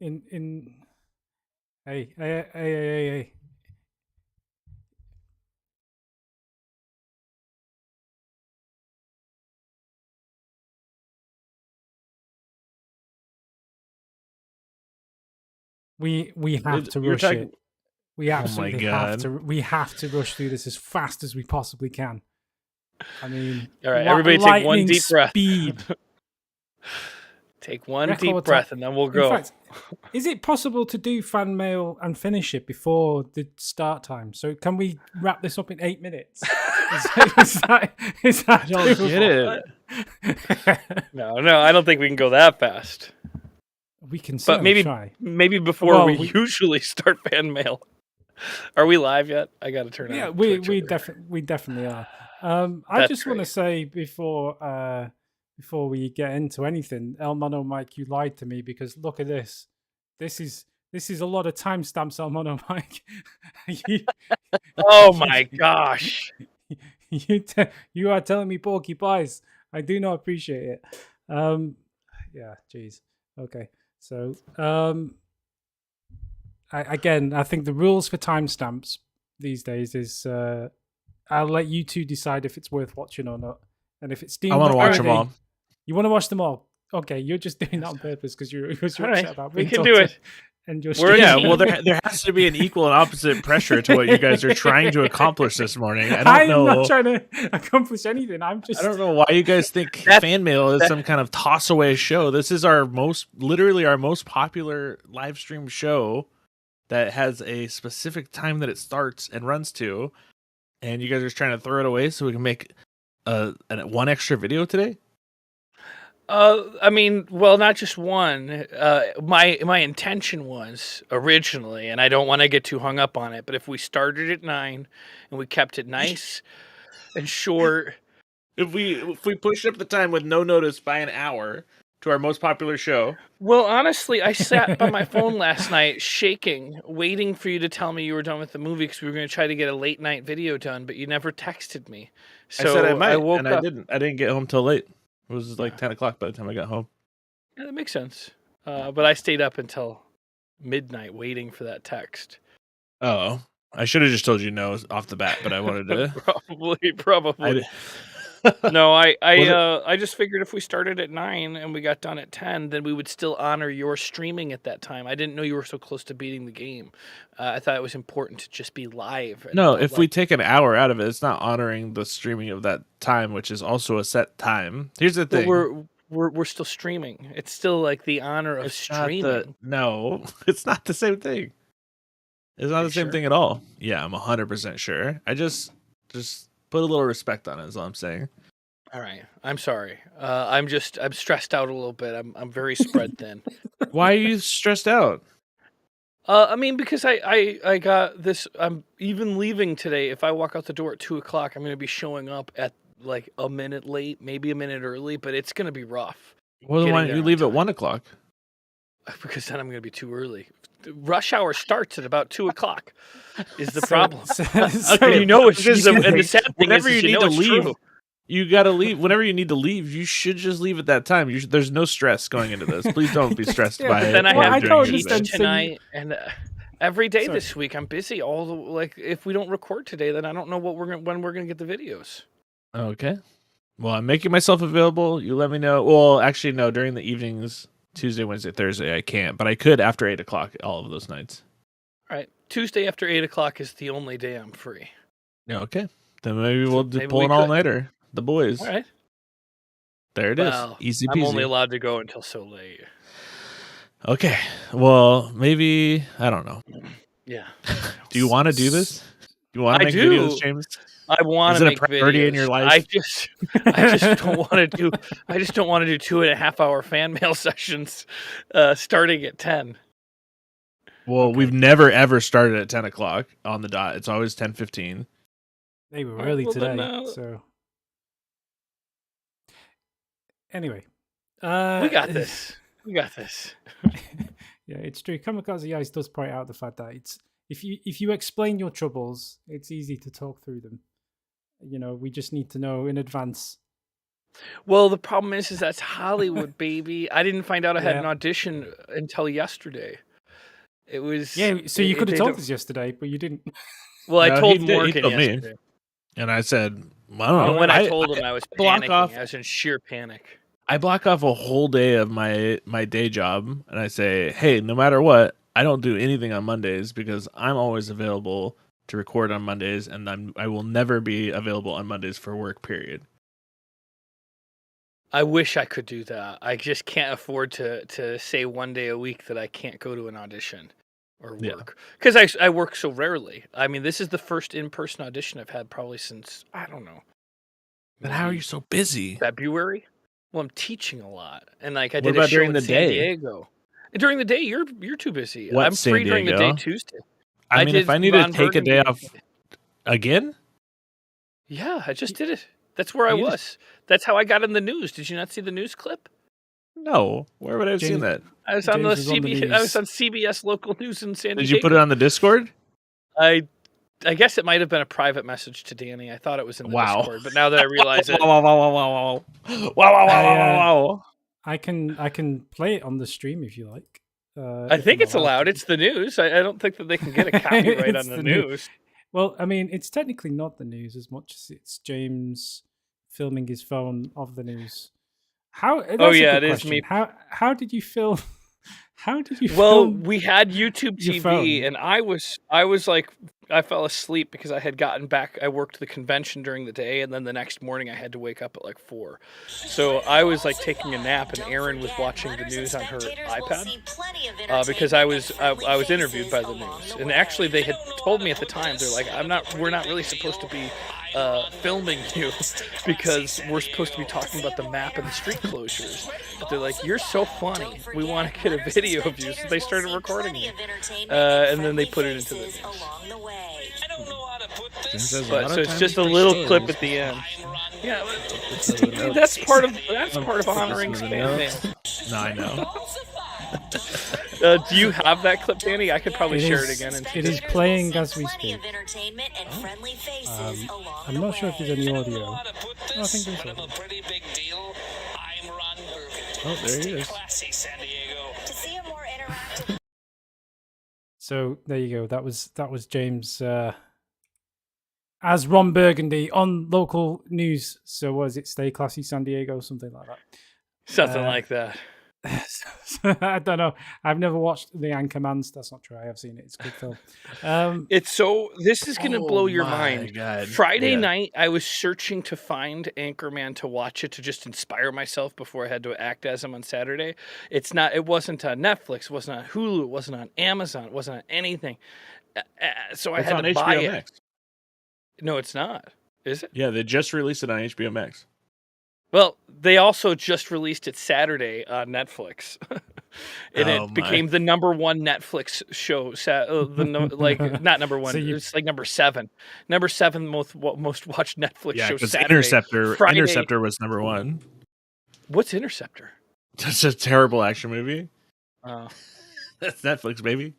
in hey. We have to You're rush it. talking. We Oh my absolutely have God. to. We have to rush through this as fast as we possibly can. I mean, All right, everybody take one lightning deep breath. speed. Take one Record deep breath, and then we'll In go. fact, is it possible to do fan mail and finish it before the start time? So can we wrap this up in 8 minutes? Is that I don't get it. No, I don't think we can go that fast. We can But certainly try. maybe before Well, we usually start fan mail. Are we live yet? I got to turn on. Yeah, Twitch we over. definitely are. I That's just want to great. say before we get into anything, El Mono Mike, you lied to me because look at this. This is a lot of timestamps, El Mono Mike. Oh my gosh. You are telling me porky pies. I do not appreciate it. Yeah, geez. Okay, so I think the rules for timestamps these days is I'll let you two decide if it's worth watching or not, and if it's deemed I want to watch them all. You want to watch them all? Okay, you're just doing that on purpose because you're upset about we being can told do to it. And your Yeah, well, there has to be an equal and opposite pressure to what you guys are trying to accomplish this morning. I don't know. I'm not trying to accomplish anything. I don't know why you guys think fan mail is some kind of toss away show. This is literally our most popular live stream show that has a specific time that it starts and runs to, and you guys are just trying to throw it away so we can make one extra video today. I mean, well, not just one. My intention was originally, and I don't want to get too hung up on it, but if we started at 9 and we kept it nice and short, if we pushed up the time with no notice by an hour to our most popular show. Well, honestly, I sat by my phone last night shaking, waiting for you to tell me you were done with the movie because we were going to try to get a late night video done, but you never texted me. So I said I might, woke and up. I didn't get home till late. It was like 10 o'clock by the time I got home. Yeah, that makes sense. But I stayed up until midnight waiting for that text. Oh, I should have just told you no off the bat, but I wanted to. Probably. No, I just figured if we started at 9 and we got done at 10, then we would still honor your streaming at that time. I didn't know you were so close to beating the game. I thought it was important to just be live. No, if we take an hour out of it, it's not honoring the streaming of that time, which is also a set time. Here's the thing: we're still streaming. It's still like the honor of streaming. No, it's not the same thing. It's not the same thing at all. Yeah, I'm 100% sure. I just put a little respect on it is all I'm saying. All right. I'm sorry. I'm stressed out a little bit. I'm very spread thin. Why are you stressed out? I mean, because I got this. I'm even leaving today. If I walk out the door at 2:00, I'm going to be showing up at like a minute late, maybe a minute early, but it's going to be rough. Well, then why don't you leave at 1:00? Because then I'm going to be too early. Rush hour starts at about 2:00. Is the problem? Okay, you know it's just and the sad thing whenever is, you need to leave. True. You gotta leave whenever you need to leave. You should just leave at that time. There's no stress going into this. Please don't be stressed by it. Then I have to teach tonight and every day this week. I'm busy. If we don't record today, then I don't know when we're gonna get the videos. Okay. Well, I'm making myself available. You let me know. Well, actually, no. During the evenings, Tuesday, Wednesday, Thursday, I can't. But I could after 8:00 all of those nights. All right. Tuesday after 8:00 is the only day I'm free. Yeah. Okay. Then maybe we'll pull an all-nighter. The boys. All right. There it is. Easy peasy. I'm only allowed to go until so late. Okay. Well, maybe I don't know. Yeah. Do you want to do this? Do you want to make videos, James? I want to make videos. Is it a priority in your life? I just don't want to do. I just don't want to do 2.5-hour fan mail sessions, starting at 10. Well, we've never ever started at 10:00 on the dot. It's always 10:15. They were early today, so. Anyway, we got this. Yeah, it's true. Kamikaze Ice does point out the fact that it's if you explain your troubles, it's easy to talk through them. You know, we just need to know in advance Well, the problem is that's Hollywood, baby. I didn't find out I had an Yeah. audition until yesterday. It was Yeah, so you could have they told don't. us yesterday, but you didn't. Well, I No, told he Morgan told me, yesterday, and I said, I don't know. and when I I told him, I was block panicking. off. I was in sheer panic. I block off a whole day of my day job, and I say, hey, no matter what, I don't do anything on Mondays because I'm always available to record on Mondays, and I will never be available on Mondays for work. Period. I wish I could do that. I just can't afford to say one day a week that I can't go to an audition or Yeah. work because I work so rarely. I mean, this is the first in-person audition I've had probably since I don't know. But how are maybe you so busy? February? Well, I'm teaching a lot, and like I What did a about show during in the San day? Diego. During the day, you're too busy. What, I'm San free during the day Diego? Tuesday. I I mean, if did I need to Ron take a day Burgundy. off again, Yeah, I just did it. That's where I you just was. That's how I got in the news. Did you not see the news clip? no. Where would I have seen James, that? I was on the James was on the CB. I was news. on CBS local news in San Did you put it Diego. on the Discord? I guess it might have been a private message to Danny. I thought it was in the Wow. Discord, but now that I realize it, Wow! Wow! Wow! Wow! Wow! Wow! Wow! Wow! Wow! Wow! I can play it on the stream if you like. I If think I'm it's allowed. to. It's the news. I don't think that they can get a copyright It's on the the news. news. Well, I mean, it's technically not the news as much as it's James filming his phone of the news. How? That's Oh a yeah, good it is question. me. How did you film? How did you Well, film we had YouTube your TV, phone? and I was like, I fell asleep because I had gotten back. I worked the convention during the day, and then the next morning I had to wake up at like 4. So I was like taking a nap, and Erin was watching the news on her iPad because I was interviewed by the news, and actually they had told me at the time they're like, we're not really supposed to be filming you because we're supposed to be talking about the map and the street closures. But they're like, you're so funny. We want to get a video of you. So they started recording me. And then they put it into the news. But, so it's just a little clip at the end. Yeah, that's part of honoring Fan Mail. No, I know. Do you have that clip, Danny? I could probably share it again. It is playing as we speak. I'm not sure if there's any audio. Oh, I think there's audio. Oh, there he is. So there you go. That was James as Ron Burgundy on local news. So was it Stay Classy San Diego, something like that? Something like that. I don't know. I've never watched The Anchormans. That's not true. I have seen it. It's a good film. It's so. This is gonna blow your mind. God. Friday night, I was searching to find Anchorman to watch it to just inspire myself before I had to act as him on Saturday. It's not. It wasn't on Netflix. It wasn't on Hulu. It wasn't on Amazon. It wasn't on anything. So I It's had on to HBO buy it. Max. No, it's not. Is it? Yeah, they just released it on HBO Max. Well, they also just released it Saturday on Netflix, and it became the #1 Netflix show. Not number one. It's like number 7. Number 7 most watched Netflix show. Because Saturday. Interceptor was number 1. What's Interceptor? That's a terrible action movie. Oh, That's Netflix, baby.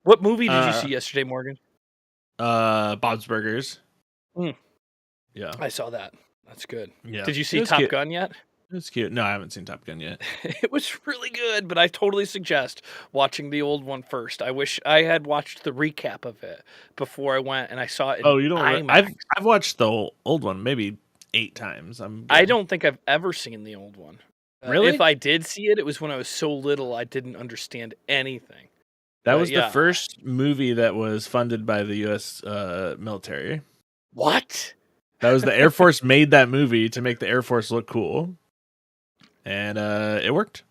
what movie did you see yesterday, Morgan? Bob's Burgers. Mm. Yeah, I saw that. That's good. yeah. Did you see Top Gun yet? It's cute. No, I haven't seen Top Gun yet. It was really good, but I totally suggest watching the old one first. I wish I had watched the recap of it before I went, and I saw it. You don't? IMAX. I've watched the old one maybe 8 times. I don't think I've ever seen the old one. Really? If I did see it, it was when I was so little I didn't understand anything. That was the first movie that was funded by the U.S. Military. What? That was the Air Force made that movie to make the Air Force look cool. And it worked.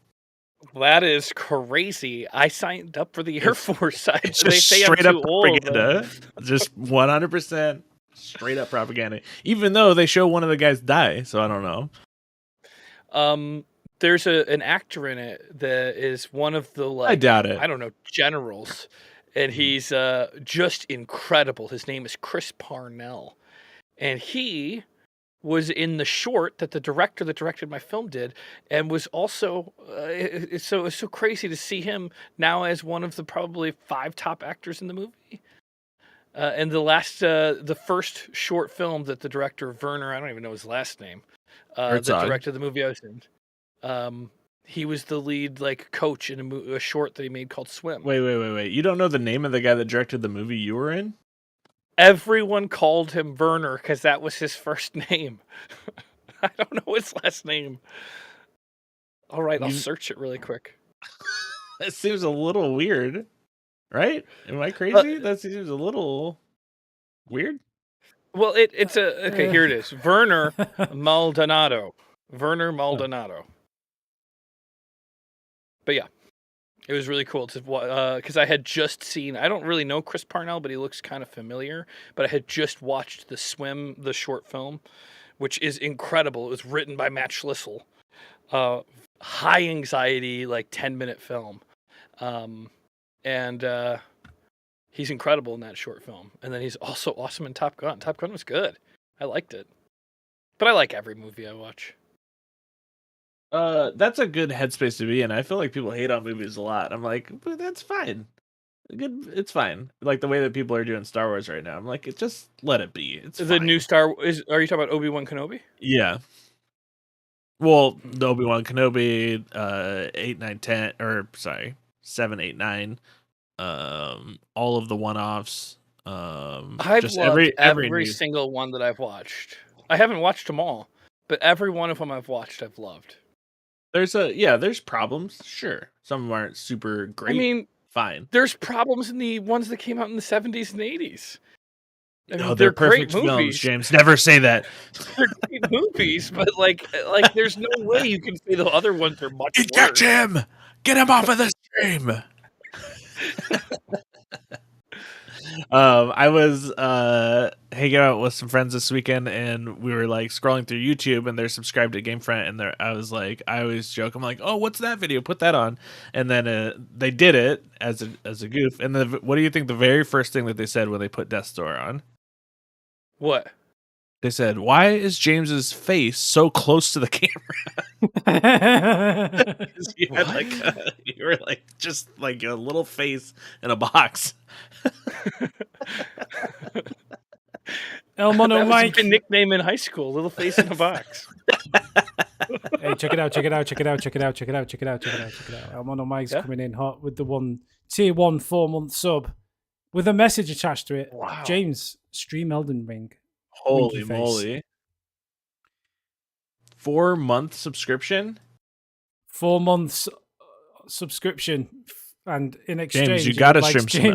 That is crazy. I signed up for the Air Force. It's just straight up propaganda. Just 100% straight up propaganda. Even though they show one of the guys die, so I don't know. There's an actor in it that is one of the I doubt it. I don't know, generals. And he's just incredible. His name is Chris Parnell. And he was in the short that the director that directed my film did, and was also it's so crazy to see him now as one of the probably 5 top actors in the movie. And the first short film that the director Werner, I don't even know his last name, that directed the movie I was in. He was the lead coach in a short that he made called Swim. Wait. You don't know the name of the guy that directed the movie you were in? Everyone called him Werner because that was his first name. I don't know his last name. All right, I'll search it really quick. That seems a little weird, right? Am I crazy? That seems a little weird. Well, it's okay. Here it is, Werner Maldonado. Werner Maldonado. But yeah, it was really cool to because I had just seen. I don't really know Chris Parnell, but he looks kind of familiar. But I had just watched the short film, which is incredible. It was written by Matt Schlissel. High anxiety, 10-minute film, and he's incredible in that short film. And then he's also awesome in Top Gun. Top Gun was good. I liked it, but I like every movie I watch. That's a good headspace to be in. I feel like people hate on movies a lot. I'm like, but that's fine. Good, it's fine. Like the way that people are doing Star Wars right now. I'm like, just let it be. It's the fine. new Star Wars. Are you talking about Obi-Wan Kenobi? Yeah. Well, the Obi-Wan Kenobi, 8, 9, 10, or sorry, 7, 8, 9. All of the one-offs. I've loved every single one that I've watched. I haven't watched them all, but every one of them I've watched, I've loved. There's problems, sure. Some of them aren't super great. I mean, fine. There's problems in the ones that came out in the 70s and 80s. I mean, they're perfect great movies, films, James. Never say that. They're great movies, but there's no way you can say the other ones are much worse. Eject him! Get him off of the stream! I was hanging out with some friends this weekend, and we were scrolling through YouTube, and they're subscribed to GameFront, and I was like, I always joke, I'm like, oh, what's that video? Put that on. And then they did it as a goof. And what do you think the very first thing that they said when they put Death's Door on? What? They said, why is James's face so close to the camera? You were just a little face in a box. El Mono Mike. That was a nickname in high school, little face in a box. Hey, check it out. El Mono Mike's coming in hot with the tier 1 4-month sub with a message attached to it. Wow. James, stream Elden Ring. Holy moly. 4-month subscription? 4 months subscription, and in exchange, James, you gotta stream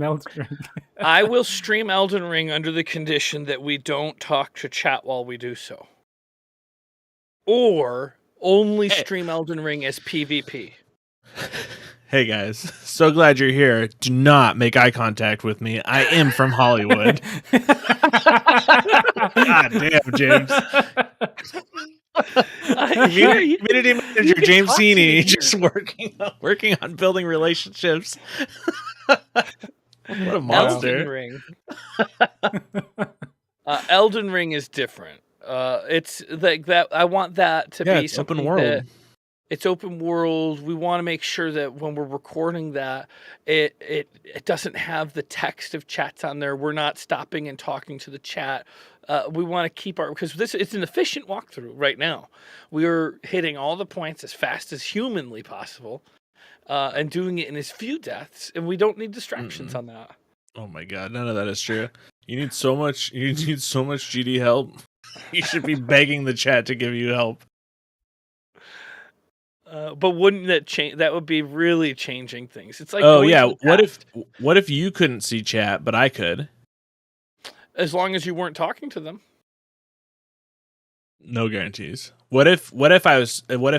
Elden Ring. I will stream Elden Ring under the condition that we don't talk to chat while we do so. Or only stream Elden Ring as PvP. Hey guys, so glad you're here. Do not make eye contact with me. I am from Hollywood. God damn, James. Community manager James Heaney, just working on building relationships. What a monster. Elden Ring. Elden Ring is different. It's like that. I want that to be something open world. It's open world. We want to make sure that when we're recording that, it doesn't have the text of chats on there. We're not stopping and talking to the chat. We want to keep because it's an efficient walkthrough right now. We are hitting all the points as fast as humanly possible, and doing it in as few deaths, and we don't need distractions on that. Oh my god, none of that is true. You need so much GD help. You should be begging the chat to give you help. But wouldn't that change? That would be really changing things. It's like, oh yeah, what if you couldn't see chat, but I could? As long as you weren't talking to them. No guarantees. What if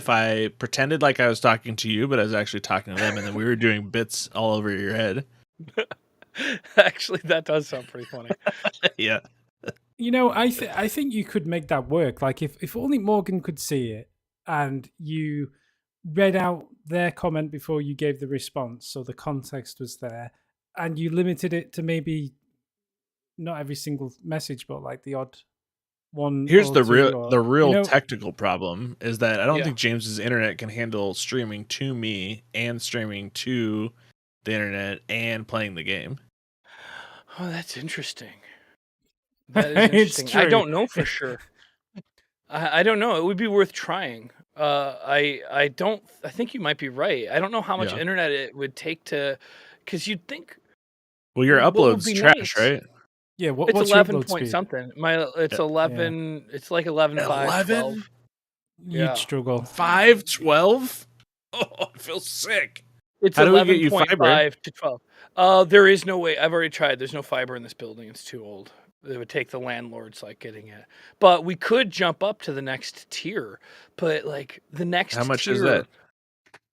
I pretended like I was talking to you, but I was actually talking to them, and then we were doing bits all over your head? Actually, that does sound pretty funny. Yeah. You know, I think you could make that work. Like if only Morgan could see it, and you read out their comment before you gave the response, so the context was there, and you limited it to maybe not every single message, but like the odd one. Here's the real technical problem is that I don't think James's internet can handle streaming to me and streaming to the internet and playing the game. Oh, that's interesting. That is It's interesting. I true. don't know for sure. I don't know. It would be worth trying. I don't. I think you might be right. I don't know how much Yeah. internet it would take to, because you'd think Well, your what would upload's be trash, nice. right? Yeah, It's what's your 11 upload point speed? something. It's Yeah. 11. It's like 11.5, 12. You'd Yeah. struggle. 512? Oh, I feel sick. It's How do we get you fiber? 11.5 to 12. There is no way. I've already tried. There's no fiber in this building. It's too old. It would take the landlords like getting it. But we could jump up to the next tier. But like the next How much tier, is that?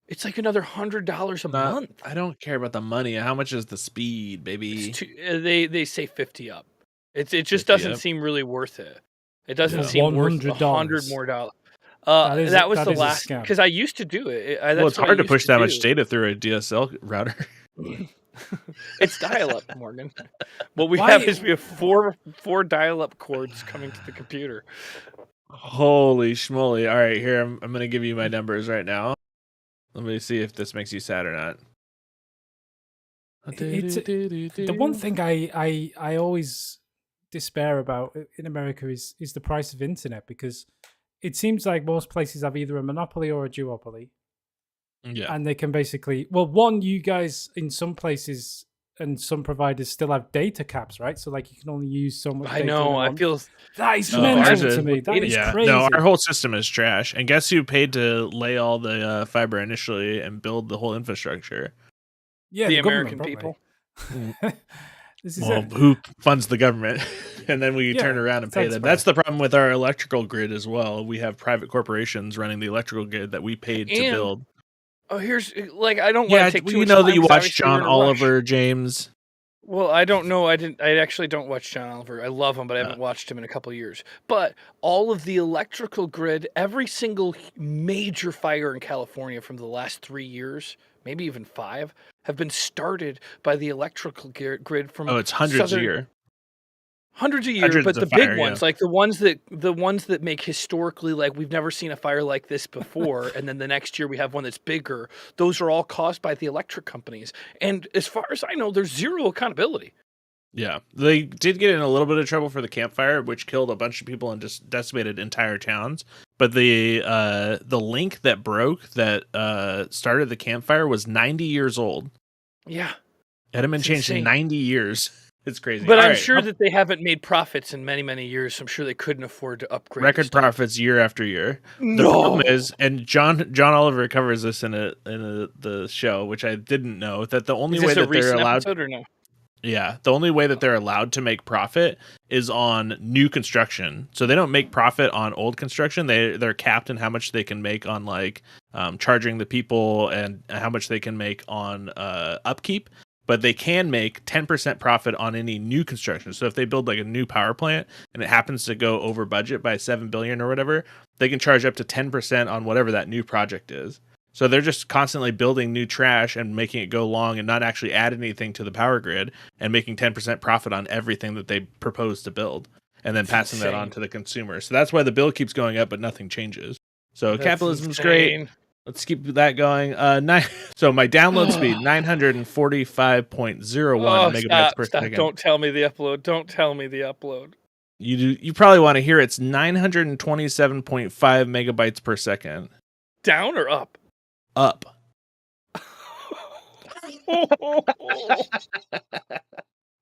it's like another $100 a month. I don't care about the money. How much is the speed, baby? It's they say 50 up. It just 50 doesn't up? seem really worth it. It doesn't Yeah. seem worth $100 $100 more dollars. That was is the a last, scam. because I used to do it. Well, it's hard to push that much do. data through a DSL router. It's dial-up, Morgan. What we Why- have is we have four dial-up cords coming to the computer. Holy schmoly. All right, here, I'm going to give you my numbers right now. Let me see if this makes you sad or not. The one thing I always despair about in America is the price of internet, because it seems like most places have either a monopoly or a duopoly. Yeah. And they can basically, well, one, you guys in some places and some providers still have data caps, right? So like you can only use so much data. I know. in a I month. feel that is Oh, mental ours to is- me. That is Yeah, crazy. no, our whole system is trash. And guess who paid to lay all the fiber initially and build the whole infrastructure? yeah, the government, American people. This is Well, it. who funds the government? And then we Yeah, turn around and pay that's them. fair. That's the problem with our electrical grid as well. We have private corporations running the electrical grid that we paid to And- build. Oh, here's like I don't want Yeah, to take too you much know time that you 'cause watch obviously we're John in a rush. Oliver, James. Well, I don't know. I actually don't watch John Oliver. I love him, but I haven't watched him in a couple of years. But all of the electrical grid, every single major fire in California from the last 3 years, maybe even 5, have been started by the electrical grid from Oh, it's hundreds a year. Hundreds a year, Hundreds but of the fire, big yeah. ones, like the ones that make historically, like we've never seen a fire like this before, and then the next year we have one that's bigger. Those are all caused by the electric companies, and as far as I know, there's zero accountability. Yeah, they did get in a little bit of trouble for the campfire, which killed a bunch of people and just decimated entire towns. But the link that broke that started the campfire was 90 years old. Yeah, It hadn't been It's changed in insane. 90 years. It's crazy. but All I'm right, sure that they haven't made profits in many, many years. So I'm sure they couldn't afford to upgrade. record stuff. profits year after year. The No. problem is, and John Oliver covers this in the show, which I didn't know, that the only Is way this a that they're recent allowed. episode or no? Yeah, the only way that they're allowed to make profit is on new construction. So they don't make profit on old construction. They're capped in how much they can make on like charging the people and how much they can make on upkeep. But they can make 10% profit on any new construction. So if they build like a new power plant and it happens to go over budget by $7 billion or whatever, they can charge up to 10% on whatever that new project is. So they're just constantly building new trash and making it go long and not actually add anything to the power grid and making 10% profit on everything that they propose to build and then passing that on insane. to the consumer. So that's why the bill keeps going up, but nothing changes. So That's capitalism's great. insane. Let's keep that going. So my download speed, 945.01 megabytes per Stop. second. Don't tell me the upload. Don't tell me the upload. You probably want to hear it's 927.5 megabytes per second. Down or up? Up.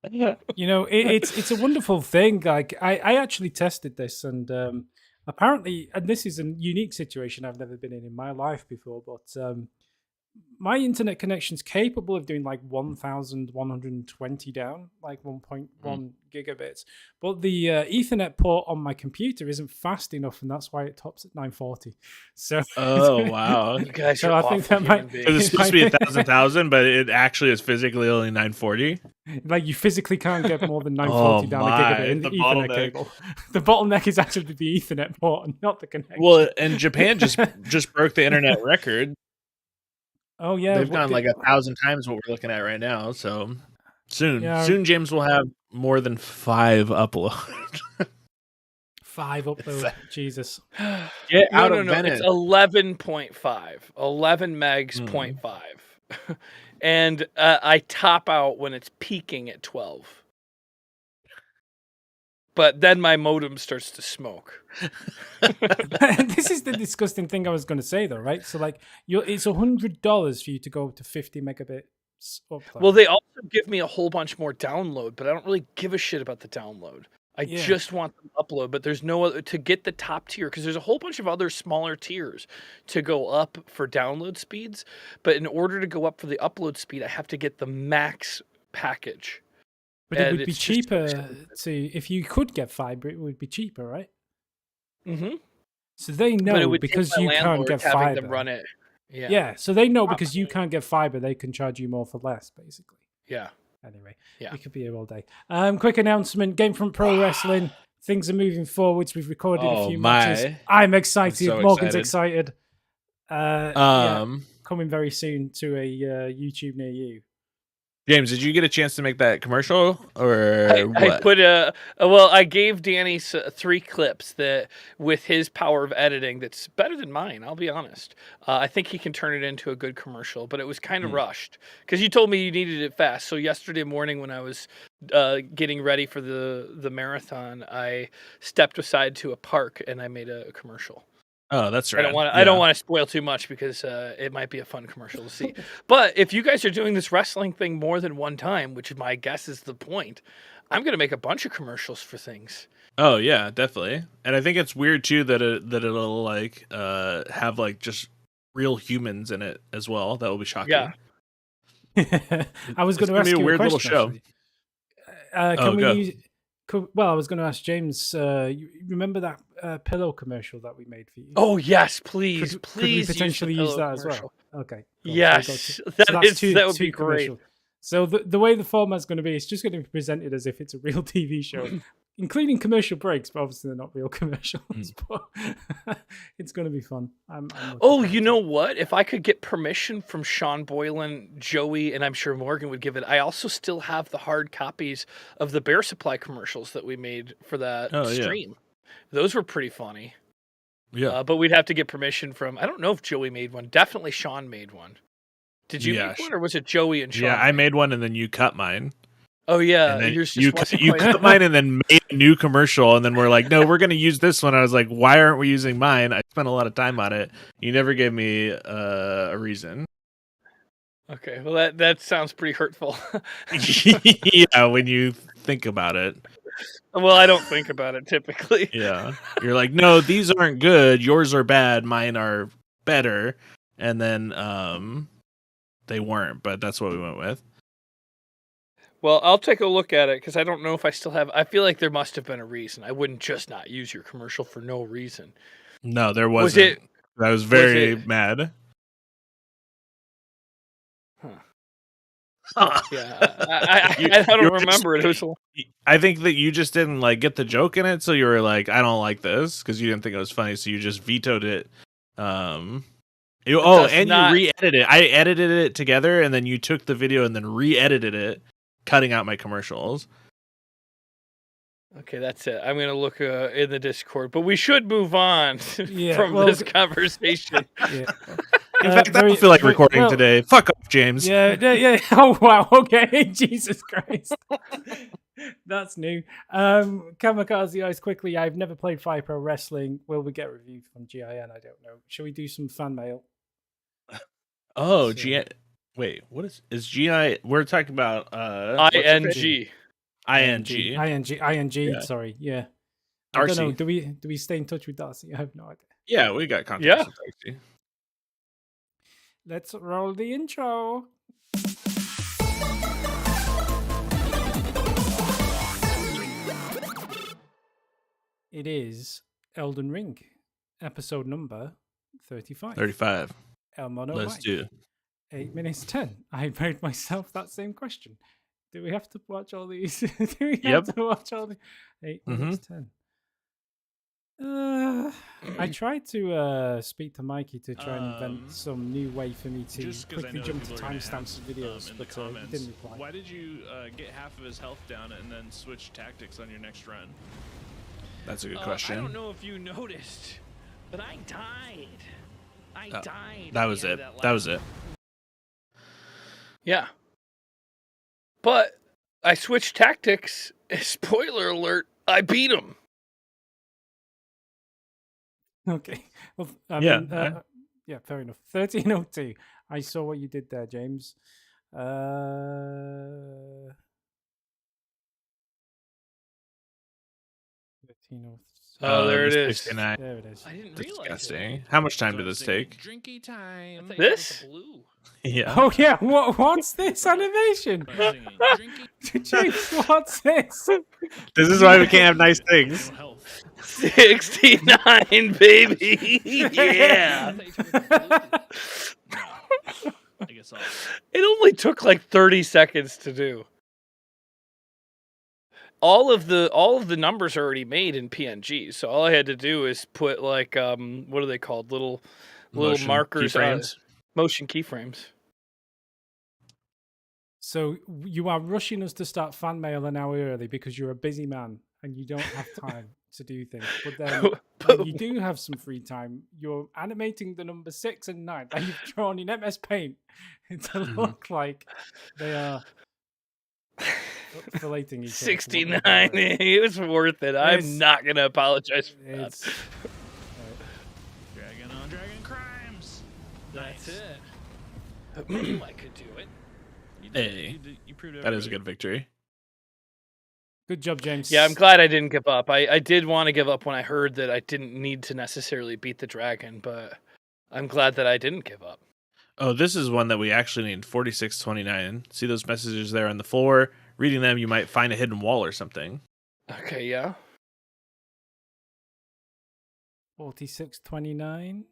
You know, it's a wonderful thing. Like I actually tested this, and apparently, and this is a unique situation I've never been in my life before, but my internet connection's capable of doing like 1,120 down, like 1.1 gigabits. But the Ethernet port on my computer isn't fast enough, and that's why it tops at 940. So, Oh, wow. You guys So are I think awful that might- human beings. Because it's supposed to be 1,000, but it actually is physically only 940. like, you physically can't get more than 940 down a my, gigabit in the the Ethernet bottleneck. cable. The bottleneck is actually the Ethernet port, and not the connection. Well, and Japan just broke the internet record. Oh yeah, They've what gone did- like 1,000 times what we're looking at right now. So soon, Yeah. soon James will have more than 5 uploads. 5 upload. Jesus. Get out no, of no. Bennett. It's 11.5. 11 megs, Mm. 0.5. And I top out when it's peaking at 12. but then my modem starts to smoke. This is the disgusting thing I was going to say, though, right? So, like, it's $100 for you to go to 50 megabits upload. Well, they also give me a whole bunch more download, but I don't really give a shit about the download. I just want them to upload, but there's no other to get the top tier because there's a whole bunch of other smaller tiers to go up for download speeds. But in order to go up for the upload speed, I have to get the max package. But it would be cheaper if you could get fiber, it would be cheaper, right? Mm-hmm. So they know because you can't get fiber. Them run it. Yeah. So they know because you can't get fiber, they can charge you more for less, basically. Yeah. Anyway, we could be here all day. Quick announcement: GameFront Pro Wrestling. Things are moving forwards. We've recorded a few matches. I'm excited. So Morgan's excited. Coming very soon to a YouTube near you. James, did you get a chance to make that commercial or what? I put I gave Danny 3 clips that with his power of editing that's better than mine, I'll be honest. I think he can turn it into a good commercial, but it was kind of rushed because you told me you needed it fast. So yesterday morning when I was getting ready for the marathon, I stepped aside to a park and I made a commercial. Oh, that's right. I don't want to spoil too much because it might be a fun commercial to see. But if you guys are doing this wrestling thing more than one time, which my guess is the point, I'm going to make a bunch of commercials for things. Oh yeah, definitely. And I think it's weird too that it'll like have like just real humans in it as well. That will be shocking. Yeah. I was going to ask you a weird question, little show. I was going to ask James. You remember that pillow commercial that we made for you? Oh yes, please, could we potentially use that as well? Okay. Cool. Yes, that would be great. So the way the format's going to be, it's just going to be presented as if it's a real TV show, including commercial breaks, but obviously they're not real commercials. But it's going to be fun. You know what? If I could get permission from Sean Boylan, Joey, and I'm sure Morgan would give it, I also still have the hard copies of the Bear Supply commercials that we made for that stream. Yeah. Those were pretty funny. Yeah. But we'd have to get permission from, I don't know if Joey made one. Definitely Sean made one. Did you make one, or was it Joey and Sean? Yeah, I made one, and then you cut mine. Oh yeah, you cut mine, and then made a new commercial, and then we're like, no, we're going to use this one. I was like, why aren't we using mine? I spent a lot of time on it. You never gave me a reason. Okay, well that sounds pretty hurtful. Yeah, when you think about it. Well, I don't think about it typically. Yeah, you're like, no, these aren't good. Yours are bad. Mine are better. And then they weren't, but that's what we went with. Well, I'll take a look at it because I don't know if I still have. I feel like there must have been a reason. I wouldn't just not use your commercial for no reason. No, there wasn't. I was very mad. Huh. Yeah, I don't remember it. I think that you just didn't like get the joke in it, so you were like, I don't like this because you didn't think it was funny, so you just vetoed it. You re-edited it. I edited it together, and then you took the video and then re-edited it, cutting out my commercials. Okay, that's it. I'm going to look in the Discord, but we should move on from this conversation. Yeah. In fact, I don't feel like recording today. Fuck off, James. Yeah. Oh, wow. Okay. Jesus Christ. That's new. Kamikaze Ice quickly. I've never played Fire Pro Wrestling. Will we get reviewed from GIN? I don't know. Shall we do some fan mail? Oh, GI. Wait, what is GI? We're talking about ING. ING. Sorry, yeah. I don't know. Do we stay in touch with Darcy? I have no idea. Yeah, we got contact with Darcy. Let's roll the intro. It is Elden Ring, episode number 35. 35. El Mono Let's Mike. do 8 minutes 10. I made myself that same question. Do we have to watch all these? Do we have to watch all the 8 minutes 10? I tried to speak to Mikey to try and invent some new way for me to quickly jump to timestamps of videos, but he didn't reply. Why did you get half of his health down and then switch tactics on your next run? That's a good question. I don't know if you noticed, but I died. I died. That was it. That was it. Yeah. But I switched tactics. Spoiler alert. I beat him. Okay. Well, I Yeah, mean, yeah, fair enough. 1302. I saw what you did there, James. 1306. Oh, there it is. 69. There it is. I didn't realize Disgusting. it. How much time did this take? Drinky time. This? Blue. Yeah. Oh yeah, what's this animation? Drinky. James, what's this? This is why we can't have nice things. 69, baby. Yeah. I guess I'll. It only took like 30 seconds to do. All of the numbers are already made in PNG, so all I had to do is put like what are they called? Little Motion markers, keyframes. motion keyframes. So you are rushing us to start fan mail an hour early because you're a busy man and you don't have time to do things. But then when you do have some free time, you're animating the number 6 and 9 that you've drawn in MS Paint to look like they are filleting each other. 69. It was worth it. I'm not gonna apologize for that. Dragon on dragon crimes. That's it. I could do it. Hey, You proved that is a good victory. Good job, James. Yeah, I'm glad I didn't give up. I did want to give up when I heard that I didn't need to necessarily beat the dragon, but I'm glad that I didn't give up. Oh, this is one that we actually need. 4629. See those messages there on the floor? Reading them, you might find a hidden wall or something. Okay, yeah. 4629.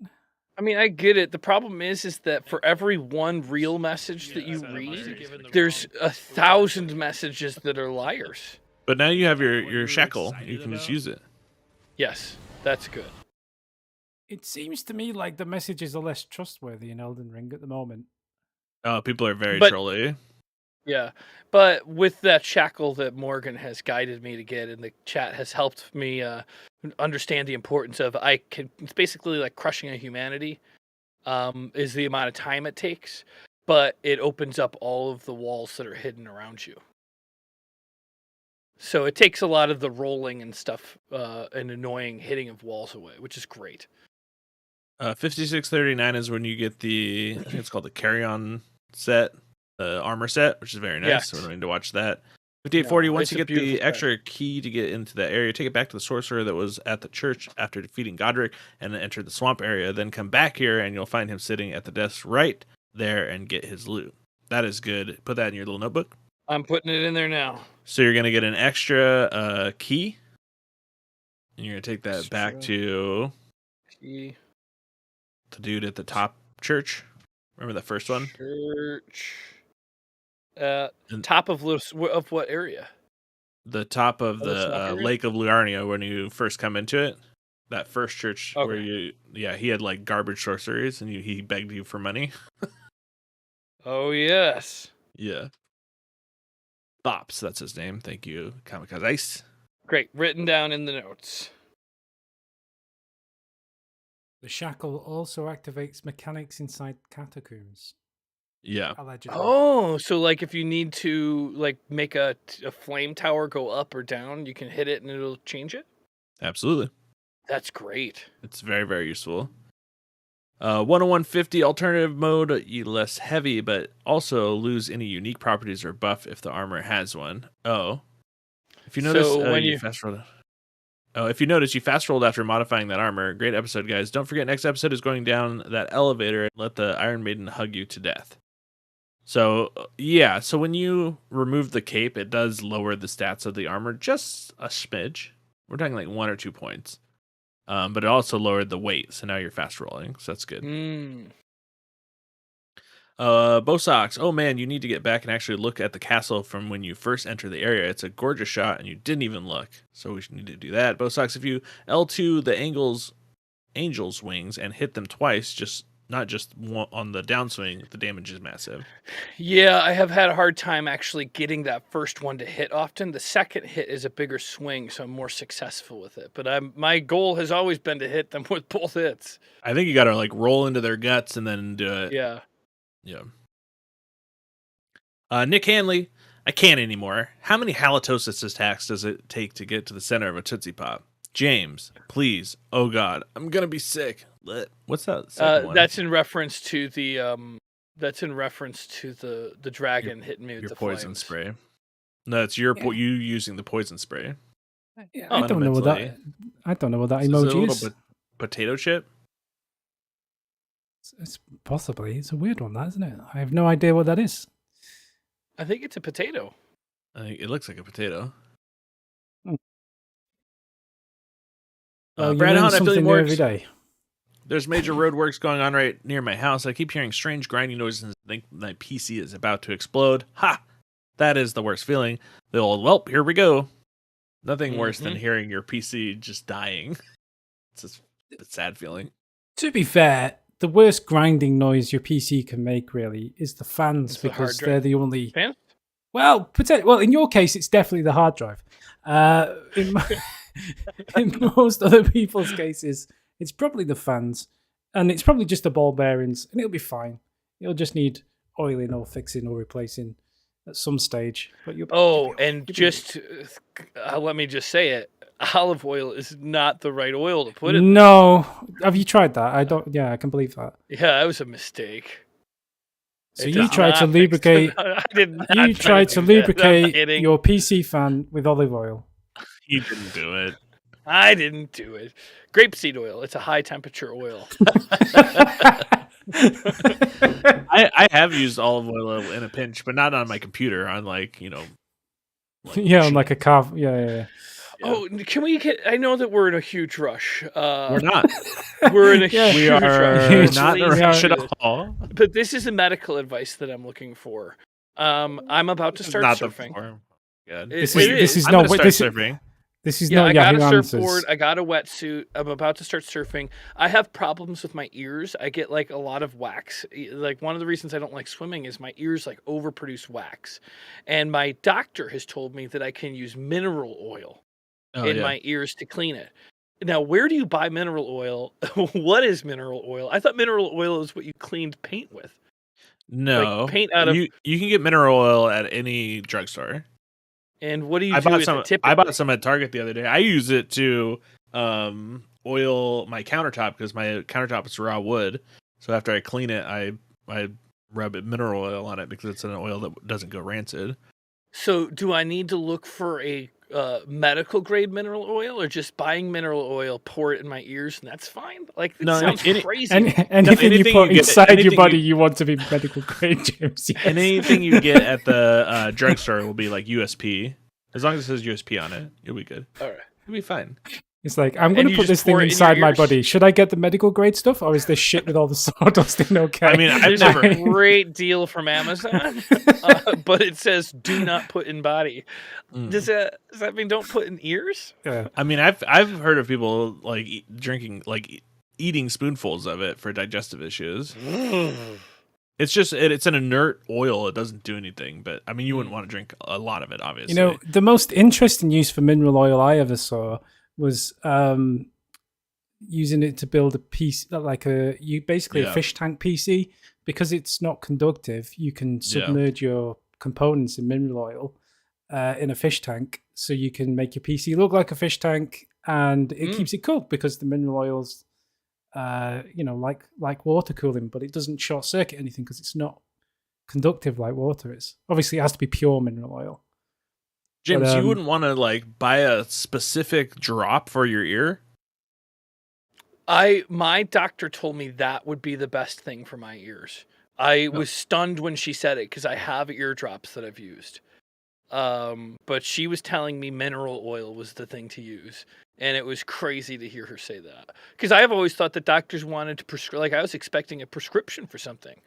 I mean, I get it. The problem is that for every one real message that you read, there's 1,000 messages that are liars. But now you have your shackle. You can just use it. Yes, that's good. It seems to me like the messages are less trustworthy in Elden Ring at the moment. Oh, people are very But- trolly. Yeah, but with that shackle that Morgan has guided me to get, and the chat has helped me understand the importance of, it's basically like crushing a humanity, is the amount of time it takes, but it opens up all of the walls that are hidden around you. So it takes a lot of the rolling and stuff, and annoying hitting of walls away, which is great. 5639 is when you get the, I think it's called the carry-on set, the armor set, which is very nice. Yes. So we're going to watch that. 5840, once it's you a get the beautiful set. extra key to get into that area, take it back to the sorcerer that was at the church after defeating Godric and then enter the swamp area. Then come back here and you'll find him sitting at the desk right there and get his loot. That is good. Put that in your little notebook. I'm putting it in there now. So you're going to get an extra key. And you're going to take that back Extra. to Key. the dude at the top church. Remember that first one? Church. And- Top of what area? The top of Oh, the swamp the area? Lake of Luarnia when you first come into it. That first church where Okay. he had like garbage sorceries and he begged you for money. Oh yes. Yeah. Bops, that's his name. Thank you, Kamikaze Ice. Great. Written down in the notes. The shackle also activates mechanics inside catacombs, Yeah. allegedly. Oh, so like if you need to like make a flame tower go up or down, you can hit it and it'll change it? Absolutely. That's great. It's very, very useful. 10150 alternative mode, you less heavy, but also lose any unique properties or buff if the armor has one. Oh. If you notice, So when you you- fast rolled. Oh, if you notice, you fast rolled after modifying that armor. Great episode, guys. Don't forget, next episode is going down that elevator and let the Iron Maiden hug you to death. So, yeah. So when you remove the cape, it does lower the stats of the armor just a smidge. We're talking like 1 or 2 points. But it also lowered the weight, so now you're fast rolling, so that's good. Bosocks. Oh man, you need to get back and actually look at the castle from when you first enter the area. It's a gorgeous shot, and you didn't even look, so we need to do that. Bosocks, if you L2 the angel's wings and hit them twice, not just one, on the downswing, the damage is massive. Yeah, I have had a hard time actually getting that first one to hit often. The second hit is a bigger swing, so I'm more successful with it. But my goal has always been to hit them with both hits. I think you got to like roll into their guts and then do it. Yeah. Yeah. Nick Hanley, I can't anymore. How many halitosis attacks does it take to get to the center of a Tootsie Pop? James, please. Oh God, I'm gonna be sick. What's that second one? That's in reference to the the dragon hitting me with Your the poison flames. spray. No, it's you using the poison spray. Yeah, I don't know what that. I don't know what that emoji is. Potato chip. It's possibly. It's a weird one, that isn't it? I have no idea what that is. I think it's a potato. I think it looks like a potato. Well, you Brad learn Hunt, I feel something you new every day. There's major roadworks going on right near my house. I keep hearing strange grinding noises and think my PC is about to explode. Ha! That is the worst feeling. The old, well, here we go. Nothing worse than hearing your PC just dying. It's a sad feeling. To be fair, the worst grinding noise your PC can make really is the fans, because they're the only. Fans? Well, in your case, it's definitely the hard drive. In most other people's cases, it's probably the fans, and it's probably just the ball bearings, and it'll be fine. It'll just need oiling or fixing or replacing at some stage. But let me just say it: olive oil is not the right oil to put in. No, have you tried that? I don't. Yeah, I can believe that. Yeah, that was a mistake. So you tried to lubricate. I did not. You tried to lubricate your PC fan with olive oil. You didn't do it. I didn't do it. Grapeseed oil. It's a high temperature oil. I have used olive oil in a pinch, but not on my computer. On on like a car. Yeah. Oh, can we get? I know that we're in a huge rush. We're not. We're in a huge rush. We are not in a rush at all. But this is the medical advice that I'm looking for. I'm about to start surfing. This is not surfing. This is not Yahoo I got a Answers. surfboard. I got a wetsuit. I'm about to start surfing. I have problems with my ears. I get like a lot of wax. Like one of the reasons I don't like swimming is my ears like overproduce wax. And my doctor has told me that I can use mineral oil in my ears to clean it. Now, where do you buy mineral oil? What is mineral oil? I thought mineral oil is what you cleaned paint with. No, like paint out of. You can get mineral oil at any drugstore. And what do you do? I bought some at Target the other day. I use it to oil my countertop because my countertop is raw wood. So after I clean it, I rub mineral oil on it because it's an oil that doesn't go rancid. So do I need to look for a medical grade mineral oil, or just buying mineral oil, pour it in my ears, and that's fine? Like, it sounds crazy. Anything you put inside your body, you want to be medical grade, James. Yes. And anything you get at the drugstore will be like USP. As long as it says USP on it, you'll be good. All right. You'll be fine. It's like, I'm going to put this thing inside my body. Should I get the medical grade stuff, or is this shit with all the sawdust in okay? I mean, there's a great deal from Amazon, but it says do not put in body. Does that mean don't put in ears? Yeah. I mean, I've heard of people like eating spoonfuls of it for digestive issues. It's just it's an inert oil. It doesn't do anything. But I mean, you wouldn't want to drink a lot of it, obviously. You know, the most interesting use for mineral oil I ever saw was using it to build a piece like a fish tank PC. Because it's not conductive, you can submerge your components in mineral oil in a fish tank, so you can make your PC look like a fish tank, and it keeps it cool because the mineral oil's like water cooling, but it doesn't short circuit anything because it's not conductive like water is. Obviously, it has to be pure mineral oil. James, you wouldn't want to like buy a specific drop for your ear? My doctor told me that would be the best thing for my ears. I was stunned when she said it because I have ear drops that I've used. But she was telling me mineral oil was the thing to use. And it was crazy to hear her say that. Because I have always thought that doctors wanted to prescribe, like I was expecting a prescription for something.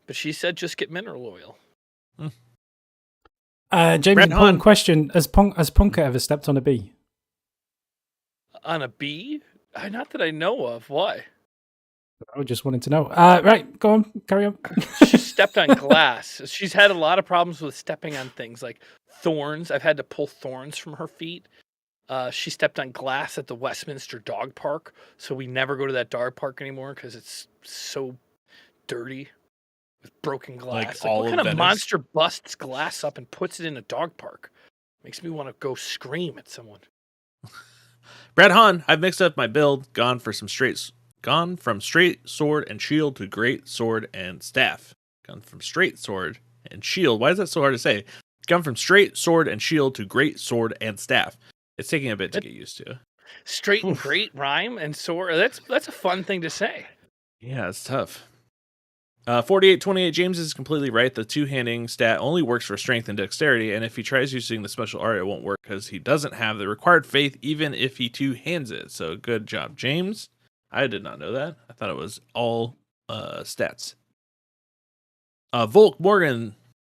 But she said just get mineral oil. James, important question. Has Punker ever stepped on a bee? On a bee? Not that I know of. Why? I just wanted to know. Right, go on. Carry on. She stepped on glass. She's had a lot of problems with stepping on things like thorns. I've had to pull thorns from her feet. She stepped on glass at the Westminster Dog Park, so we never go to that dog park anymore because it's so dirty. with broken Like glass. all what of kind of Venice? monster busts glass up and puts it in a dog park? Makes me want to go scream at someone. Brad Hahn, I've mixed up my build, gone from straight sword and shield to great sword and staff. Gone from straight sword and shield. Why is that so hard to say? Gone from straight sword and shield to great sword and staff. It's taking a bit to get used to. Straight and great rhyme and sword. That's a fun thing to say. Yeah, it's tough. 48-28, James is completely right. The two-handing stat only works for strength and dexterity, and if he tries using the special art, it won't work because he doesn't have the required faith even if he two-hands it. So good job, James. I did not know that. I thought it was all stats. Volk Morgan,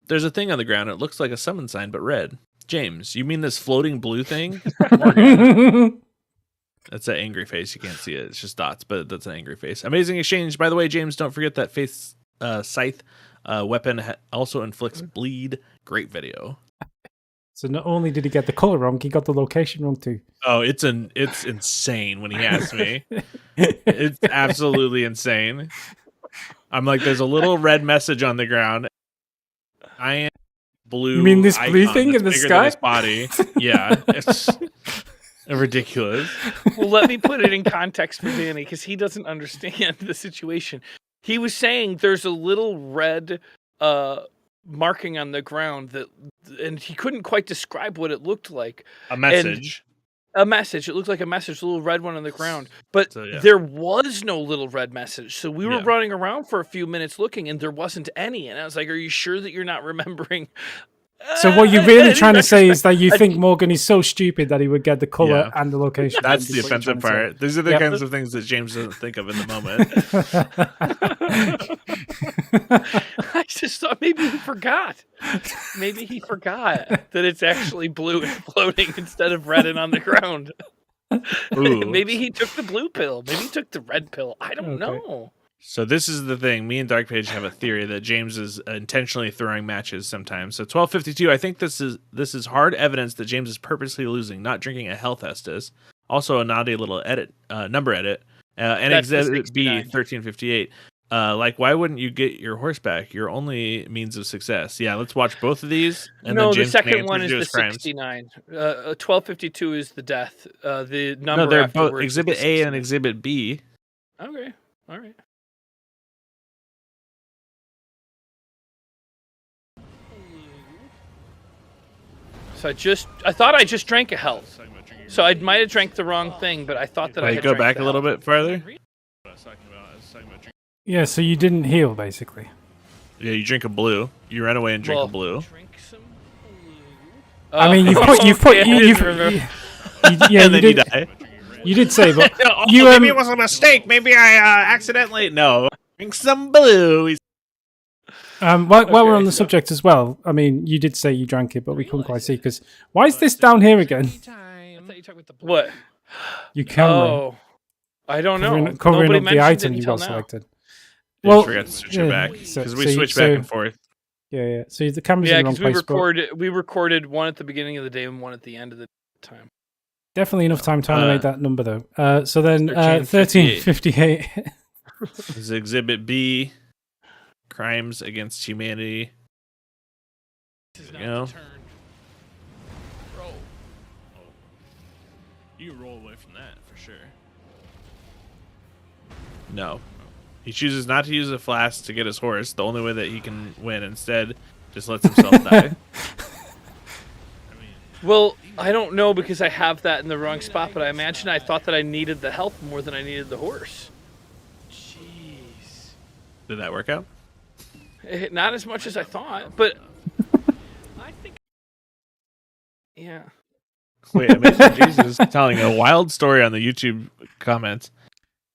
there's a thing on the ground. It looks like a summon sign, but red. James, you mean this floating blue thing? Morgan. That's an angry face. You can't see it. It's just dots, but that's an angry face. Amazing exchange. By the way, James, don't forget that Faith's scythe weapon also inflicts bleed. Great video. So not only did he get the color wrong, he got the location wrong too. Oh, it's insane when he asked me. It's absolutely insane. I'm like, there's a little red message on the ground. I am blue. You mean this blue icon thing that's in the bigger sky? than his body. Yeah, it's ridiculous. Well, let me put it in context for Danny because he doesn't understand the situation. He was saying there's a little red marking on the ground and he couldn't quite describe what it looked like. A message. A message. It looked like a message, a little red one on the ground. But So, yeah. there was no little red message. So we were Yeah. running around for a few minutes looking, and there wasn't any. And I was like, are you sure that you're not remembering? So what you're really trying to say is that you I- think Morgan is so stupid that he would get the color Yeah. and the location. That's wrong, the is what you're offensive trying to part. These are the Yep. kinds of things that James doesn't think of in the moment. I just thought maybe he forgot. Maybe he forgot that it's actually blue and floating instead of red and on the ground. Ooh. Maybe he took the blue pill. Maybe he took the red pill. I don't Okay. know. So this is the thing. Me and Darkpage have a theory that James is intentionally throwing matches sometimes. So 1252, I think this is hard evidence that James is purposely losing, not drinking a health Estus. Also a naughty little number edit. And That's the exhibit B 69. 1358. Like, why wouldn't you get your horse back? Your only means of success. Yeah, let's watch both of these. And No, then the James can second answer one is to the his crimes. 69. 1252 is the death. The number No, they're afterwards both is Exhibit the A 69. and Exhibit B. Okay, all right. So I thought I just drank a health. So I might have drank the wrong thing, but I thought that I Like, had go drank back the a little health. bit further. Yeah, so you didn't heal basically. Yeah, you drink a blue. You run away and drink Well, a blue. Drink some blue. I mean, you've yeah, yeah, And you then you did. die. You did say, but Oh, you maybe it was a mistake. Maybe I accidentally. No. Drink some blue. while we're Okay, on the so- subject as well, I mean, you did say you drank it, but we couldn't quite see because why is this down here again? What? Your camera Oh, I don't know. covering Nobody up the mentioned item it you got until now. selected. Yeah, Well, I forgot to switch yeah, it back so- because so we you- switch so- back and forth. Yeah. So the camera's Yeah, in the wrong because place, but we recorded one at the beginning of the day and one at the end of the time. definitely enough time to animate that number though. So then 1358. 1358. This is Exhibit B. Crimes against humanity. This is There not you go. the turn. Roll. Oh. You can roll away from that for sure. No. He chooses not to use a flask to get his horse. The only way that he can win. Instead, just lets himself die. I mean, Well, I don't know because I have that in the wrong spot, but I imagine I thought that I needed the health more than I needed the horse. jeez. Did that work out? Not as much as I thought, but I think. Yeah. Wait, Amazing Jesus is telling a wild story on the YouTube comments.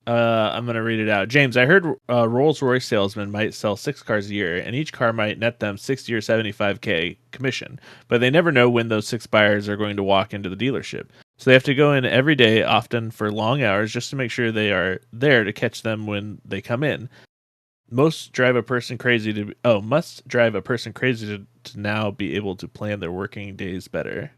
I'm going to read it out. James, I heard Rolls-Royce salesmen might sell 6 cars a year, and each car might net them 60 or 75K commission, but they never know when those 6 buyers are going to walk into the dealership. So they have to go in every day, often for long hours, just to make sure they are there to catch them when they come in. Must drive a person crazy to now be able to plan their working days better.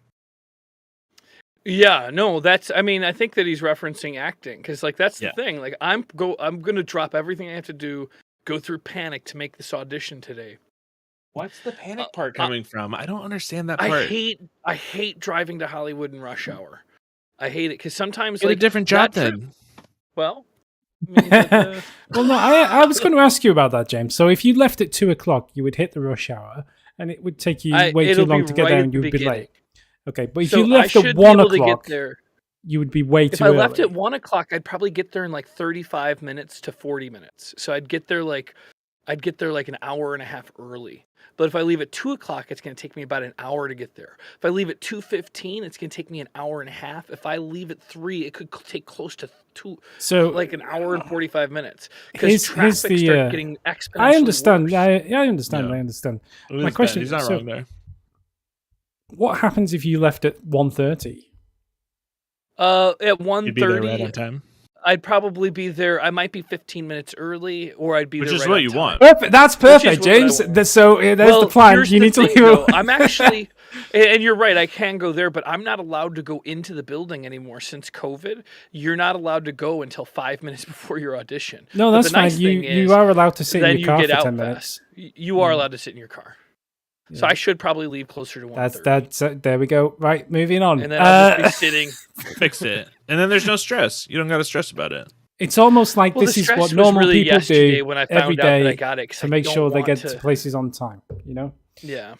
Yeah, no, I mean, I think that he's referencing acting because, like, that's the Yeah. thing. Like, I'm going to drop everything I have to do go through panic to make this audition today. What's the panic part coming from? I don't understand that part. I hate driving to Hollywood in rush hour. I hate it because sometimes Get a different job then. Well, I mean, well, no, I was going to ask you about that, James. So if you left at 2:00, you would hit the rush hour, and it would take you way too long to get there, and you would be late. Okay, but if you left at 1:00, you would be way too early. If I left at 1:00, I'd probably get there in like 35 minutes to 40 minutes. So I'd get there like an hour and a half early. But if I leave at 2:00, it's going to take me about an hour to get there. If I leave at 2:15, it's going to take me an hour and a half. If I leave at 3, it could take close to like an hour and 45 minutes. Because traffic starts getting exponentially I understand. worse. I understand. Yeah. I understand. My question is, he's not wrong there. What happens if you left at 1:30? At 1:30, you'd be there right on time. I'd probably be there. I might be 15 minutes early, or I'd be Which there. is right what on you time. want. Perfect. That's perfect, James. So there's the plan. You need to leave. Though, I'm actually, and you're right. I can go there, but I'm not allowed to go into the building anymore since COVID. You're not allowed to go until 5 minutes before your audition. No, that's fine. You are allowed to sit in your car for 10 minutes. You are allowed to sit in your car. So I should probably leave closer to 1:30. That's there we go. Right, moving on. And then I'll just be sitting. Fix it. And then there's no stress. You don't got to stress about it. It's almost like this is what normal people do when I every found out day that I got it, to make sure they get to places on time, you know? Yeah.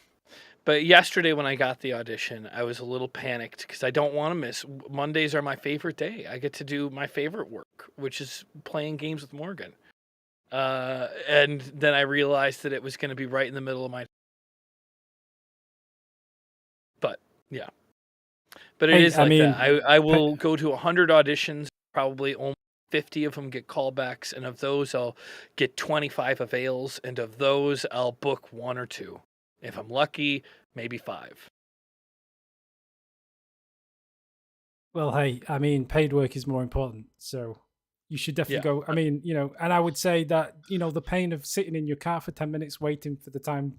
But yesterday when I got the audition, I was a little panicked because I don't want to miss. Mondays are my favorite day. I get to do my favorite work, which is playing games with Morgan. And then I realized that it was going to be right in the middle of my... But, yeah. But it is like that. I will go to 100 auditions, probably only 50 of them get callbacks, and of those I'll get 25 avails, and of those I'll book 1 or 2. If I'm lucky, maybe 5. Well, hey, I mean, paid work is more important, so you should definitely go. I mean, and I would say that, the pain of sitting in your car for 10 minutes waiting for the time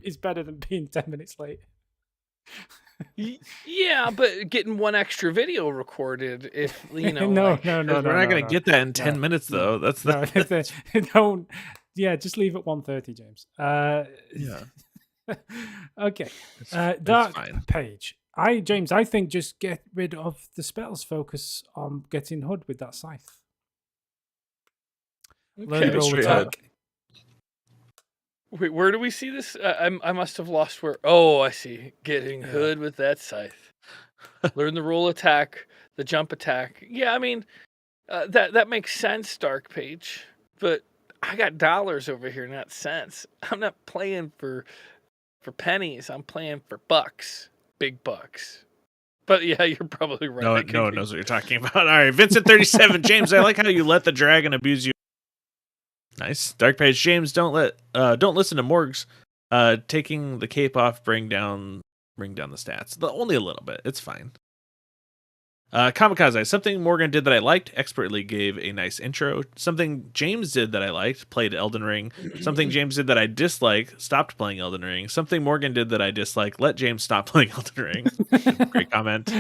is better than being 10 minutes late. Yeah, but getting 1 extra video recorded, if no, we're not going to get that in 10 minutes though. That's don't. Yeah, just leave at 1:30, James. Yeah. Okay. That's Dark fine. Page. James, I think just get rid of the spells. Focus on getting Hood with that scythe. Learn to roll attack. Wait, where do we see this? I must have lost where. Oh, I see. Getting Hood with that scythe. Learn the roll attack, the jump attack. Yeah, I mean, that makes sense, Dark Page. But I got dollars over here, not cents. I'm not playing for pennies. I'm playing for bucks, big bucks. But yeah, you're probably right. No one knows what you're talking about. All right, Vincent37, James, I like how you let the dragon abuse you. Nice. Dark Page, James, don't listen to Morgs. Taking the cape off, bring down the stats. Only a little bit. It's fine. Kamikaze, something Morgan did that I liked, expertly gave a nice intro. Something James did that I liked, played Elden Ring. Something James did that I disliked, stopped playing Elden Ring. Something Morgan did that I disliked, let James stop playing Elden Ring. Great comment.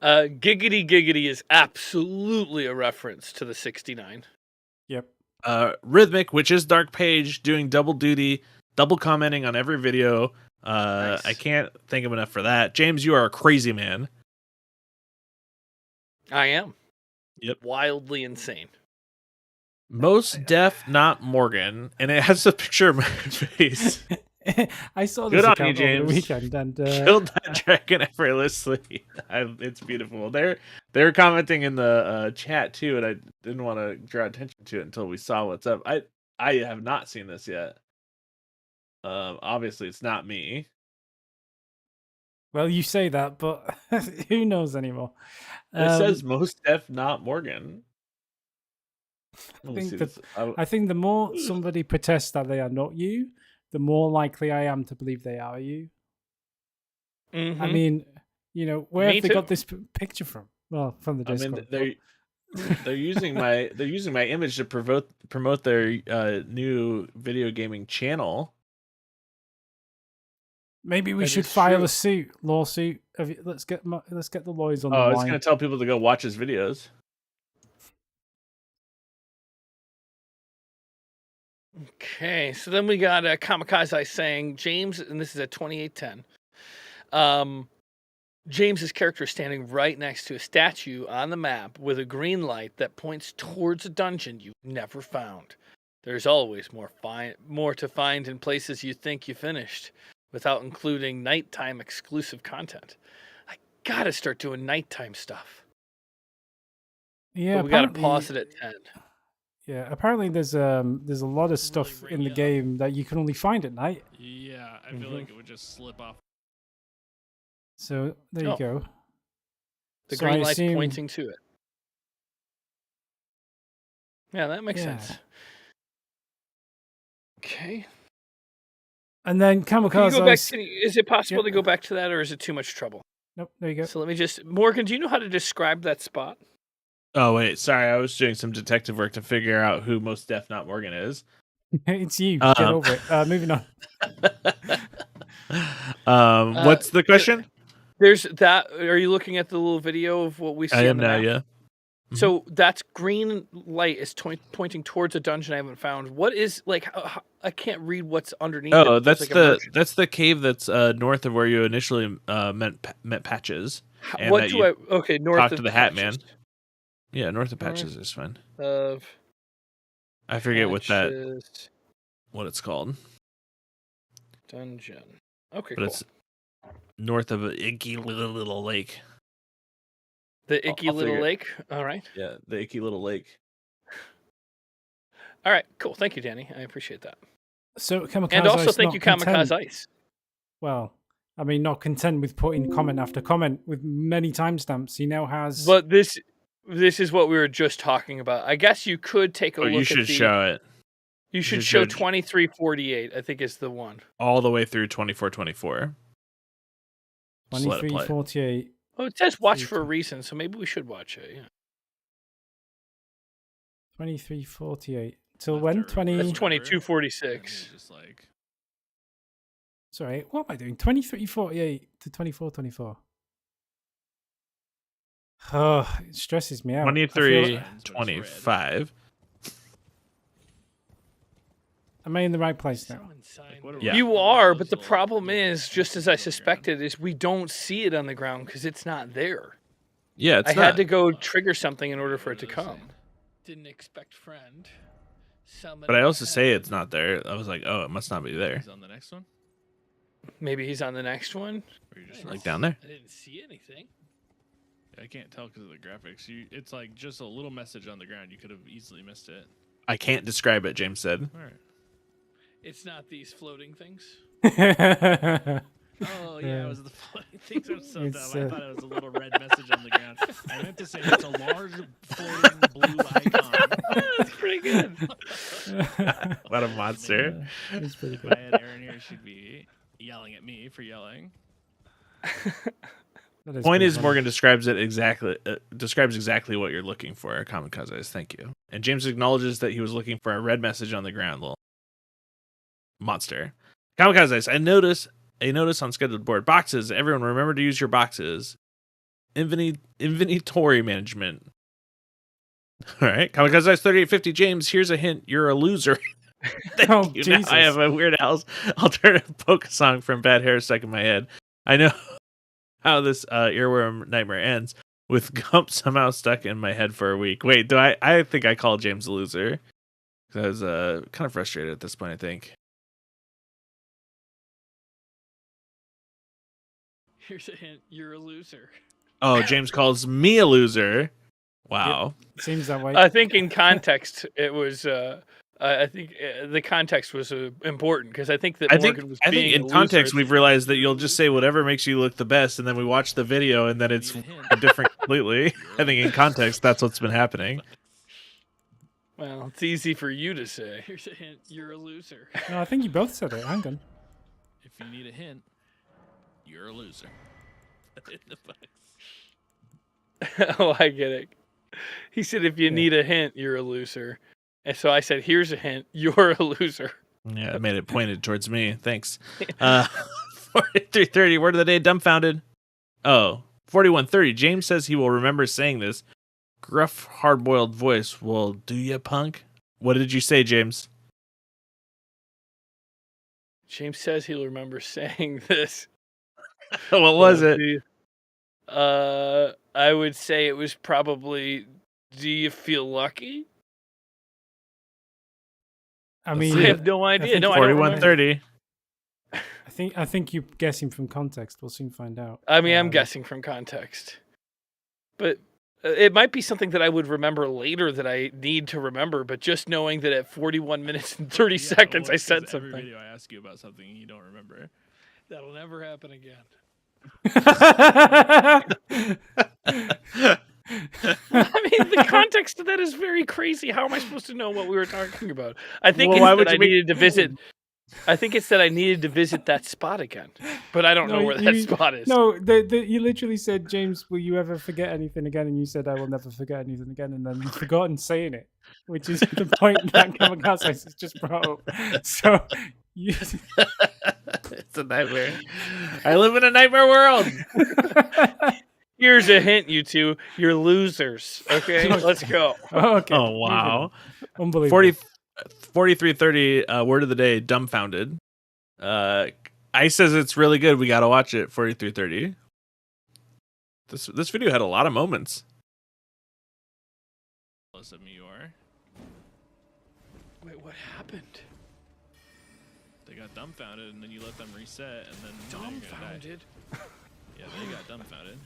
Giggity Giggity is absolutely a reference to the 69. Yep. Rhythmic, which is Dark Page, doing double duty, double commenting on every video. Nice. I can't thank him enough for that. James, you are a crazy man. I am. Yep. Wildly insane. Most deaf, not Morgan, and it has a picture of my face. I saw this Good on account you, over the James. weekend and Killed that dragon effortlessly. It's beautiful. They're commenting in the chat too, and I didn't want to draw attention to it until we saw what's up. I have not seen this yet. Obviously it's not me. Well, you say that, but who knows anymore? It says most deaf, not Morgan. I think the more somebody protests that they are not you, the more likely I am to believe they are you. Mm-hmm. I mean, where Me have they too. got this picture from? Well, from the Discord. I mean, they're using my image to promote their new video gaming channel. Maybe we should file a lawsuit. Let's get the lawyers on the line. Oh, it's gonna tell people to go watch his videos. Okay, so then we got Kamikaze saying, James, and this is at 28:10. James's character is standing right next to a statue on the map with a green light that points towards a dungeon you've never found. There's always more to find in places you think you finished, without including nighttime exclusive content. I gotta start doing nighttime stuff. Yeah, but we gotta pause it at 10. Yeah, apparently there's a lot of stuff in the game that you can only find at night. Yeah, I feel like it would just slip off. So there you go. The green light's pointing to it. Yeah, that makes sense. Okay. And then Kamikaze. Is it possible to go back to that, or is it too much trouble? Nope, there you go. So let me just... Morgan, do you know how to describe that spot? Oh, wait. Sorry, I was doing some detective work to figure out who Most Def Not Morgan is. It's you. Get over it. Moving on. What's the question? There's that. Are you looking at the little video of what we see? I am on the now, map? yeah. So that green light is pointing towards a dungeon I haven't found. What is I can't read what's underneath. Oh, it. that's that's the cave that's north of where you initially met Patches. And what do I? Okay, north talk of to the Hat Man. Patches. Yeah, north of Patches is fine. I Patches forget what it's called. Dungeon. Okay, but it's north of an icky little lake. The icky little lake. All right. Yeah, the icky little lake. All right, cool. Thank you, Danny. I appreciate that. So Kamikaze, and also thank you, Kamikaze Ice. Well, I mean, not content with putting comment after comment with many timestamps, he now has. But this is what we were just talking about. I guess you could take a look. You should show it. You should show 2348. I think is the one. All the way through 2424. 2348. Oh, it says watch for a reason, so maybe we should watch it. Yeah. 2348. Till when? 20. That's 2246. Sorry, what am I doing? 2348 to 2424. Oh, it stresses me out. 2325. Am I in the right place now? Yeah. You are, but the problem is, just as I suspected, is we don't see it on the ground because it's not there. Yeah, I had to go trigger something in order for it to come. Didn't expect friend. But I also say it's not there. I was like, oh, it must not be there. He's on the next one. Maybe he's on the next one. Or you're just like down there. I didn't see anything. I can't tell because of the graphics. It's like just a little message on the ground. You could have easily missed it. I can't describe it, James said. All right. It's not these floating things. Oh yeah, it was the floating things. I'm so dumb. I thought it was a little red message on the ground. I meant to say it's a large floating blue icon. That's pretty good. What a monster! It's pretty If good. I had Erin here, she'd be yelling at me for yelling. Point is, Morgan describes exactly what you're looking for. Kamikaze, thank you. And James acknowledges that he was looking for a red message on the ground. Little monster. Kamikaze, I notice on scheduled board boxes. Everyone, remember to use your boxes. Inventory management. All right, Kamikaze 3850. James, here's a hint. You're a loser. Thank you. Now I have a Weird Al's alternative polka song from Bad Hair stuck in my head. I know how this earworm nightmare ends with Gump somehow stuck in my head for a week. Wait, do I think I called James a loser? I was kind of frustrated at this point, I think. Here's a hint. You're a loser. Oh, James calls me a loser. Wow. It seems that way. I think in context, it was. I think the context was important because I think that Morgan was being in context we've realized that you'll just say whatever makes you look the best, and then we watch the video and then it's different completely. I think in context that's what's been happening. Well, it's easy for you to say. Here's a hint. You're a loser. No, I think you both said it. Hang on. If you need a hint, you're a loser. In the box. Oh, I get it. He said, if you need a hint, you're a loser. And so I said, here's a hint. You're a loser. Yeah, it made it pointed towards me. Thanks. 4330, word of the day, dumbfounded. Oh, 4130. James says he will remember saying this. Gruff, hard-boiled voice. Well, do ya, punk? What did you say, James? James says he'll remember saying this. What was it? I would say it was probably, do you feel lucky? I mean, I have no idea. No, I don't remember. 4130. I think you're guessing from context. We'll soon find out. I mean, I'm guessing from context. But it might be something that I would remember later that I need to remember, but just knowing that at 41 minutes and 30 seconds I said something. Every video I ask you about something you don't remember. That'll never happen again. I mean, the context of that is very crazy. How am I supposed to know what we were talking about? I think it's that I needed to visit. I think it's that I needed to visit that spot again, but I don't know where that spot is. No, you literally said, James, will you ever forget anything again? And you said, I will never forget anything again. And then you've forgotten saying it, which is the point that Kamikaze has just brought up. So it's a nightmare. I live in a nightmare world. Here's a hint, you two. You're losers. Okay, let's go. Okay. Oh, wow. Unbelievable. 4330, word of the day, dumbfounded. Ice says it's really good. We got to watch it. 4330. This video had a lot of moments. Close up you are. Wait, what happened? They got dumbfounded, and then you let them reset, and then dumbfounded. Yeah, they got dumbfounded.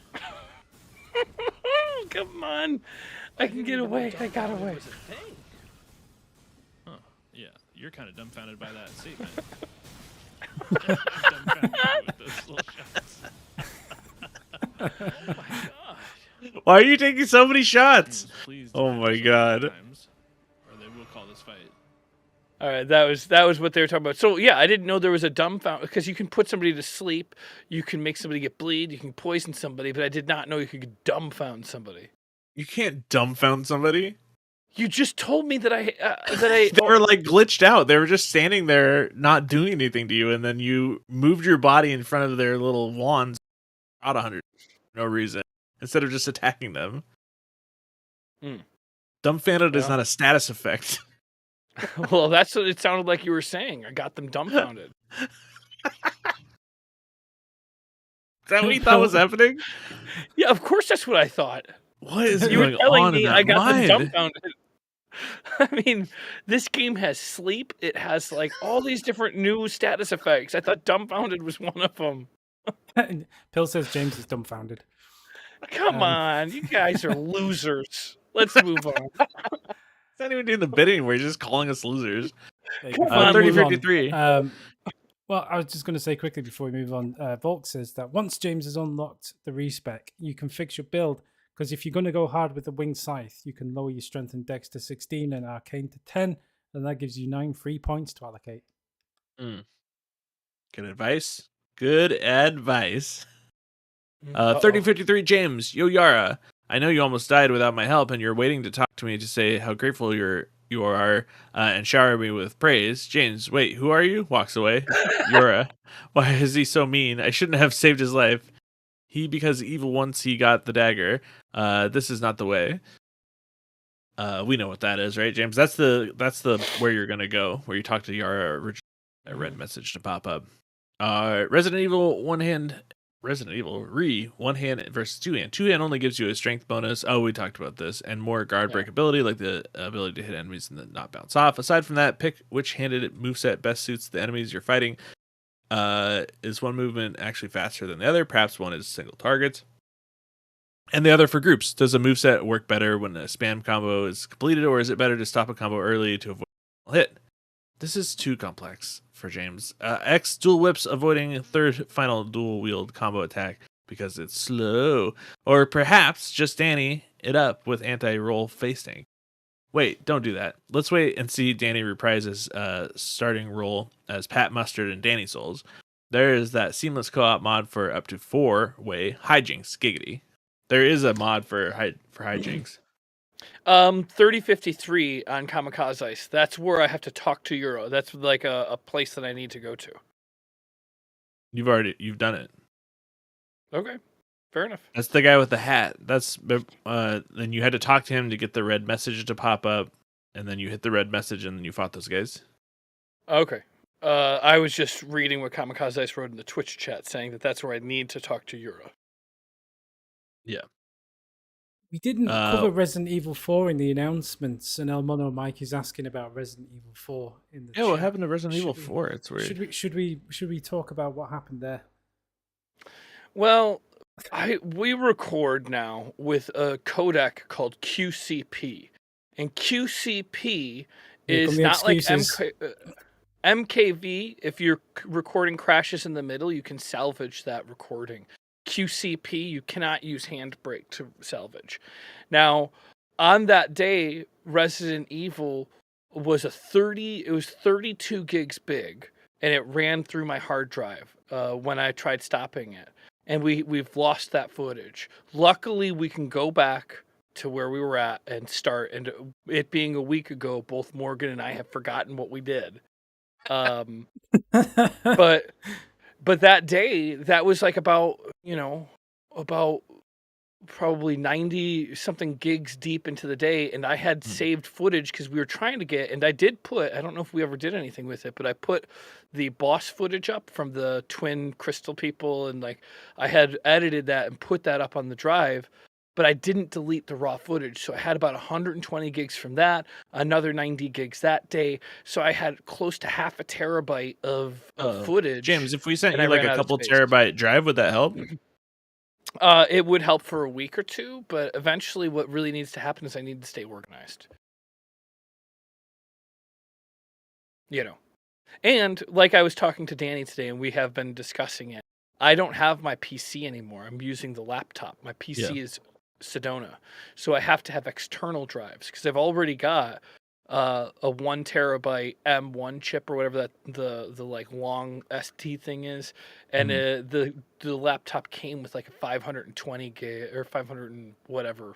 Come on, I can get away. I got away. Huh? Yeah, you're kind of dumbfounded by that statement. Dumbfounded with those little shots. Oh my god! Why are you taking so many shots? Please oh my god! Or they will call this fight. All right, that was what they were talking about. So yeah, I didn't know there was a dumbfound, because you can put somebody to sleep, you can make somebody get bleed, you can poison somebody, but I did not know you could dumbfound somebody. You can't dumbfound somebody. You just told me that I they were like glitched out. They were just standing there, not doing anything to you, and then you moved your body in front of their little wands out 100 for no reason instead of just attacking them. Dumbfounded is not a status effect. Well, that's what it sounded like you were saying. I got them dumbfounded. Is that what you thought was happening? Yeah, of course that's what I thought. What is you going were telling on me in that I got mind? them dumbfounded. I mean, this game has sleep. It has like all these different new status effects. I thought dumbfounded was one of them. Pill says James is dumbfounded. Come on, you guys are losers. Let's move on. It's not even doing the bidding. We're just calling us losers. Come on, 3053. Well, I was just going to say quickly before we move on. Volk says that once James has unlocked the respec, you can fix your build. Because if you're going to go hard with the winged scythe, you can lower your strength and dex to 16 and arcane to 10, and that gives you 9 free points to allocate. Good advice. Good advice. 3053 James, yo Yara. I know you almost died without my help, and you're waiting to talk to me to say how grateful you are and shower me with praise. James, wait, who are you? Walks away. Yara, why is he so mean? I shouldn't have saved his life. He because evil once he got the dagger. This is not the way. We know what that is, right, James? That's the where you're gonna go, where you talk to Yara or a red message to pop up. Resident Evil one hand versus two hand. Two hand only gives you a strength bonus. Oh, we talked about this, and more guard break ability, like the ability to hit enemies and then not bounce off. Aside from that, pick which handed moveset best suits the enemies you're fighting. Is one movement actually faster than the other? Perhaps one is single targets. And the other for groups. Does a moveset work better when a spam combo is completed, or is it better to stop a combo early to avoid a hit? This is too complex for James. X dual whips, avoiding third final dual wield combo attack because it's slow. Or perhaps just Danny it up with anti-roll face tank. Wait, don't do that. Let's wait and see Danny reprise his starting role as Pat Mustard and Danny Souls. There is that seamless co-op mod for up to 4-way hijinks. Giggity. There is a mod for hijinks. 3053 on Kamikaze. That's where I have to talk to Euro. That's like a place that I need to go to. You've done it. Okay. Fair enough. That's the guy with the hat. That's then you had to talk to him to get the red message to pop up, and then you hit the red message, and then you fought those guys. Okay. I was just reading what Kamikaze Ice wrote in the Twitch chat, saying that that's where I need to talk to Yura. Yeah. We didn't cover Resident Evil 4 in the announcements, and El Mono Mike is asking about Resident Evil 4 in the chat. What happened to Resident Evil 4? It's weird. Should we talk about what happened there? Well, we record now with a codec called QCP, and QCP is not like MKV. If your recording crashes in the middle, you can salvage that recording. QCP, you cannot use Handbrake to salvage. Now, on that day, Resident Evil was 32 gigs big, and it ran through my hard drive when I tried stopping it. And we've lost that footage. Luckily, we can go back to where we were at and start. And it being a week ago, both Morgan and I have forgotten what we did. But that day, that was like about probably 90 something gigs deep into the day, and I had saved footage because we were trying to get, and I did put, I don't know if we ever did anything with it, but I put the boss footage up from the twin crystal people, and like I had edited that and put that up on the drive, but I didn't delete the raw footage. So I had about 120 gigs from that, another 90 gigs that day. So I had close to half a terabyte of footage. James, if we sent you like a couple terabyte drive, would that help? It would help for a week or two, but eventually what really needs to happen is I need to stay organized. And like I was talking to Danny today, and we have been discussing it, I don't have my PC anymore. I'm using the laptop. My PC is Sedona. So I have to have external drives because I've already got a 1 terabyte M1 chip or whatever that the like long ST thing is, and the laptop came with like a 520 gig or 500 and whatever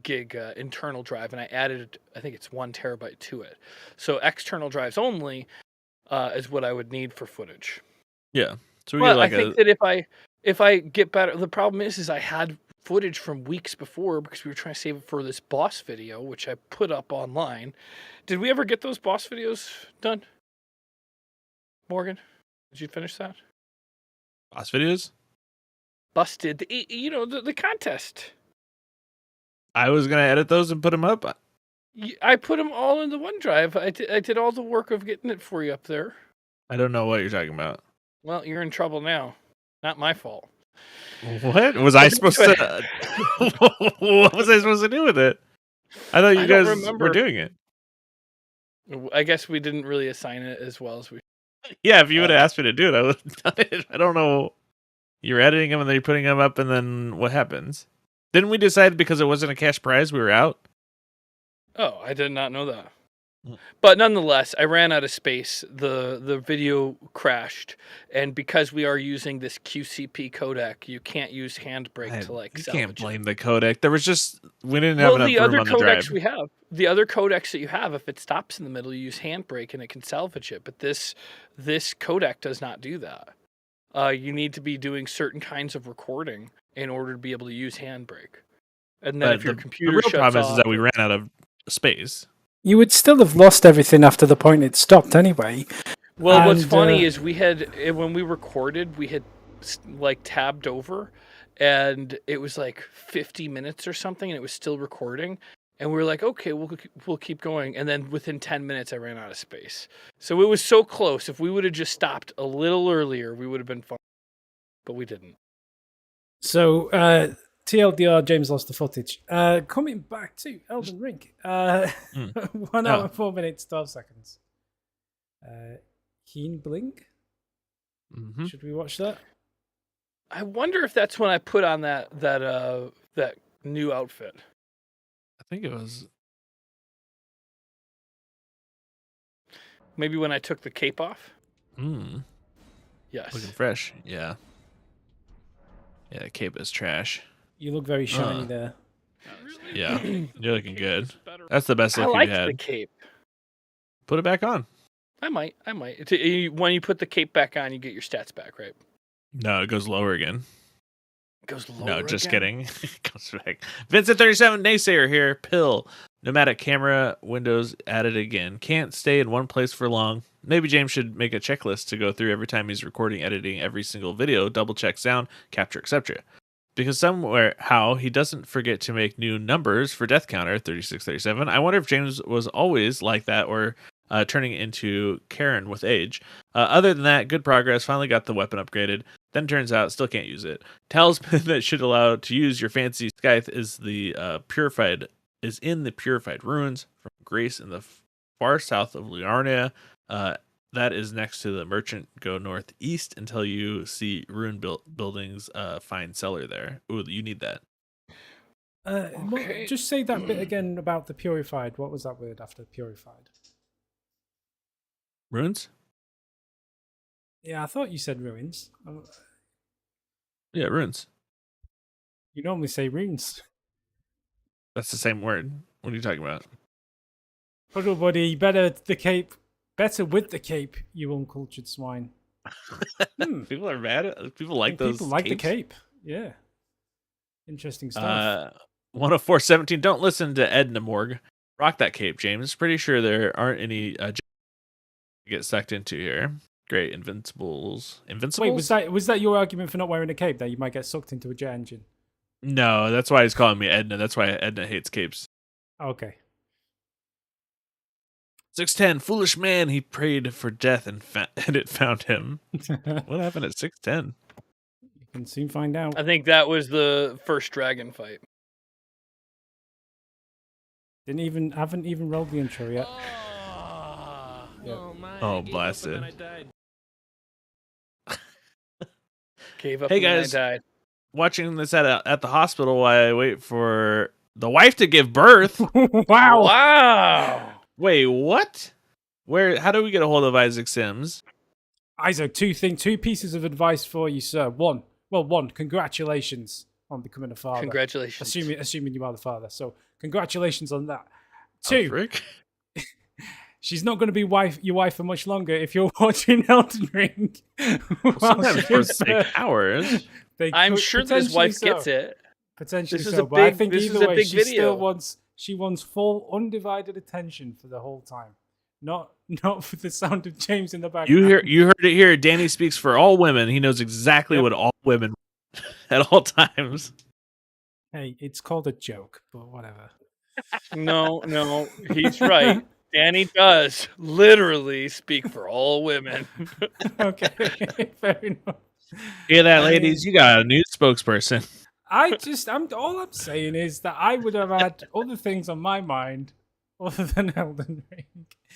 gig internal drive, and I added, I think it's 1 terabyte to it. So external drives only is what I would need for footage. Yeah. So I think that if I get better, the problem is I had footage from weeks before because we were trying to save it for this boss video, which I put up online. Did we ever get those boss videos done? Morgan, did you finish that? Boss videos? Busted. The contest. I was going to edit those and put them up. I put them all in the OneDrive. I did all the work of getting it for you up there. I don't know what you're talking about. Well, you're in trouble now. Not my fault. What was I supposed to? What was I supposed to do with it? I thought you guys were doing it. I guess we didn't really assign it as well as we. Yeah, if you would have asked me to do it, I would have done it. I don't know. You're editing them and then you're putting them up, and then what happens? Didn't we decide because it wasn't a cash prize we were out? Oh, I did not know that. But nonetheless, I ran out of space. The video crashed, and because we are using this QCP codec, you can't use Handbrake to like. You salvage can't blame the codec. There was just we didn't have enough the room other on the codecs drive. we have, the other codecs that you have, if it stops in the middle, you use Handbrake and it can salvage it. But this codec does not do that. You need to be doing certain kinds of recording in order to be able to use Handbrake. And then if your computer the real shuts problem off, is that we ran out of space. You would still have lost everything after the point it stopped anyway. Well, what's funny is we had, when we recorded, we had like tabbed over, and it was like 50 minutes or something, and it was still recording. And we were like, okay, we'll keep going. And then within 10 minutes, I ran out of space. So it was so close. If we would have just stopped a little earlier, we would have been fine. But we didn't. So, TLDR, James lost the footage. Coming back to Elden Ring. 1 hour, 4 minutes, 12 seconds. Keen Blink? Mm-hmm. Should we watch that? I wonder if that's when I put on that new outfit. I think it was. Maybe when I took the cape off? Yes. Looking fresh. Yeah. Yeah, the cape is trash. You look very shiny there. Yeah, you're looking good. That's the best look I like you've had. the cape. Put it back on. I might. When you put the cape back on, you get your stats back, right? No, it goes lower again. It goes lower. No, just again? kidding. It goes back. Vincent37 Naysayer here. Pill. Nomadic camera windows added again. Can't stay in one place for long. Maybe James should make a checklist to go through every time he's recording, editing every single video, double check sound, capture, etc. Because somewhere how he doesn't forget to make new numbers for death counter 3637. I wonder if James was always like that or turning into Karen with age. Other than that, good progress. Finally got the weapon upgraded. Then turns out still can't use it. Talisman that should allow to use your fancy scythe is in the purified ruins from Grace in the far south of Liarnia. That is next to the merchant. Go northeast until you see ruin buildings. Find cellar there. Ooh, you need that. Okay. Just say that bit again about the purified. What was that word after purified? Ruins? Yeah, I thought you said ruins. Yeah, ruins. You normally say runes. That's the same word. What are you talking about? Puddle buddy, better with the cape, you uncultured swine. People are mad. People like those. People like capes. the cape. Yeah. Interesting stuff. 104.17. Don't listen to Edna Morg. Rock that cape, James. Pretty sure there aren't any get sucked into here. Great. Invincibles. Wait, was that your argument for not wearing a cape, that you might get sucked into a jet engine? No, that's why he's calling me Edna. That's why Edna hates capes. Okay. 610. Foolish man. He prayed for death and it found him. What happened at 610? You can soon find out. I think that was the first dragon fight. Haven't even rolled the intro yet. Oh, blasted. Gave up Hey, and then guys. I died. Watching this at the hospital while I wait for the wife to give birth. Wow. Wow. Wait, what? How do we get a hold of Isaac Sims? Isaac, two pieces of advice for you, sir. One, congratulations on becoming a father. Congratulations. Assuming you are the father. So congratulations on that. Oh, Two, frick. she's not going to be your wife for much longer if you're watching Elden Ring. Sometimes for 6 hours. I'm sure that his wife gets it. Potentially This is so, a but I big- think this is either a way, big she video. still wants full undivided attention for the whole time. Not for the sound of James in the background. You heard it here. Danny speaks for all women. He knows exactly what all women at all times. Hey, it's called a joke, but whatever. No, he's right. Danny does literally speak for all women. Okay, fair enough. Hear that, ladies? You got a new spokesperson. All I'm saying is that I would have had other things on my mind other than Elden Ring.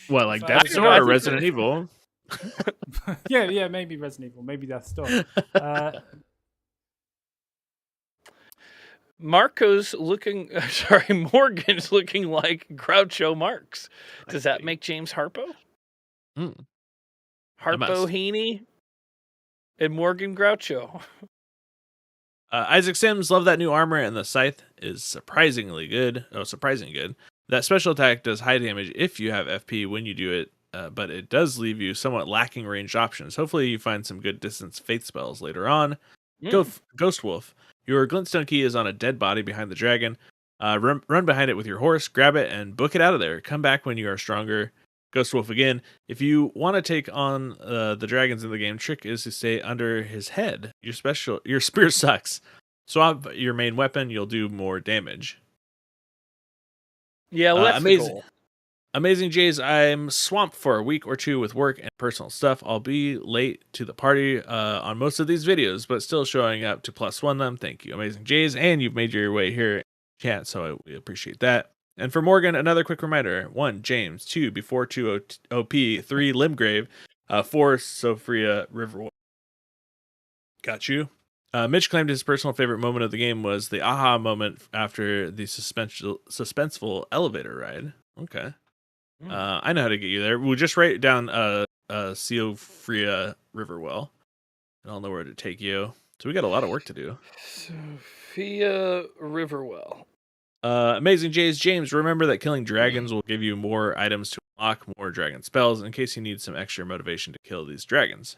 What, like So Death I Door or think Resident Evil? Yeah, maybe Resident Evil, maybe Death's Door. Morgan's looking like Groucho Marx. Does that make James Harpo? Mm. Harpo Heaney and Morgan Groucho. Isaac Sims, love that new armor, and the scythe is surprisingly good. Surprisingly good. That special attack does high damage if you have FP when you do it, but it does leave you somewhat lacking ranged options. Hopefully you find some good distance faith spells later on. Ghost Wolf. Your glintstone key is on a dead body behind the dragon. Run behind it with your horse, grab it, and book it out of there. Come back when you are stronger. Ghost Wolf again. If you want to take on the dragons in the game, trick is to stay under his head. Your spear sucks. Swap your main weapon, you'll do more damage. Yeah, well, that's amazing. the goal. Amazing Jays, I'm swamped for a week or two with work and personal stuff. I'll be late to the party on most of these videos, but still showing up to +1 them. Thank you, Amazing Jays, and you've made your way here in chat, so we appreciate that. And for Morgan, another quick reminder: 1, James; 2, before 2 OP; 3, Limgrave; 4, Sophia Riverwalk. Got you. Mitch claimed his personal favorite moment of the game was the aha moment after the suspenseful elevator ride. Okay. I know how to get you there. We'll just write down Sophia Riverwell, and I'll know where to take you. So we got a lot of work to do. Sophia Riverwell. Amazing James, remember that killing dragons will give you more items to unlock more dragon spells in case you need some extra motivation to kill these dragons.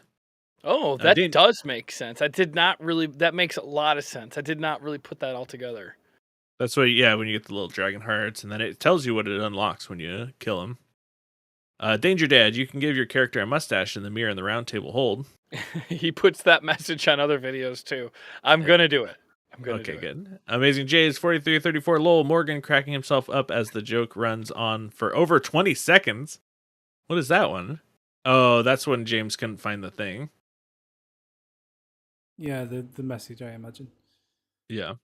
Oh, that does make sense. That makes a lot of sense. I did not really put that all together. That's what, yeah, when you get the little dragon hearts, and then it tells you what it unlocks when you kill him. Danger Dad, you can give your character a mustache in the mirror in the round table hold. He puts that message on other videos too. I'm gonna do it. Okay, good. Amazing J's 4334 lol Morgan cracking himself up as the joke runs on for over 20 seconds. What is that one? Oh, that's when James couldn't find the thing. Yeah, the message, I imagine. Yeah.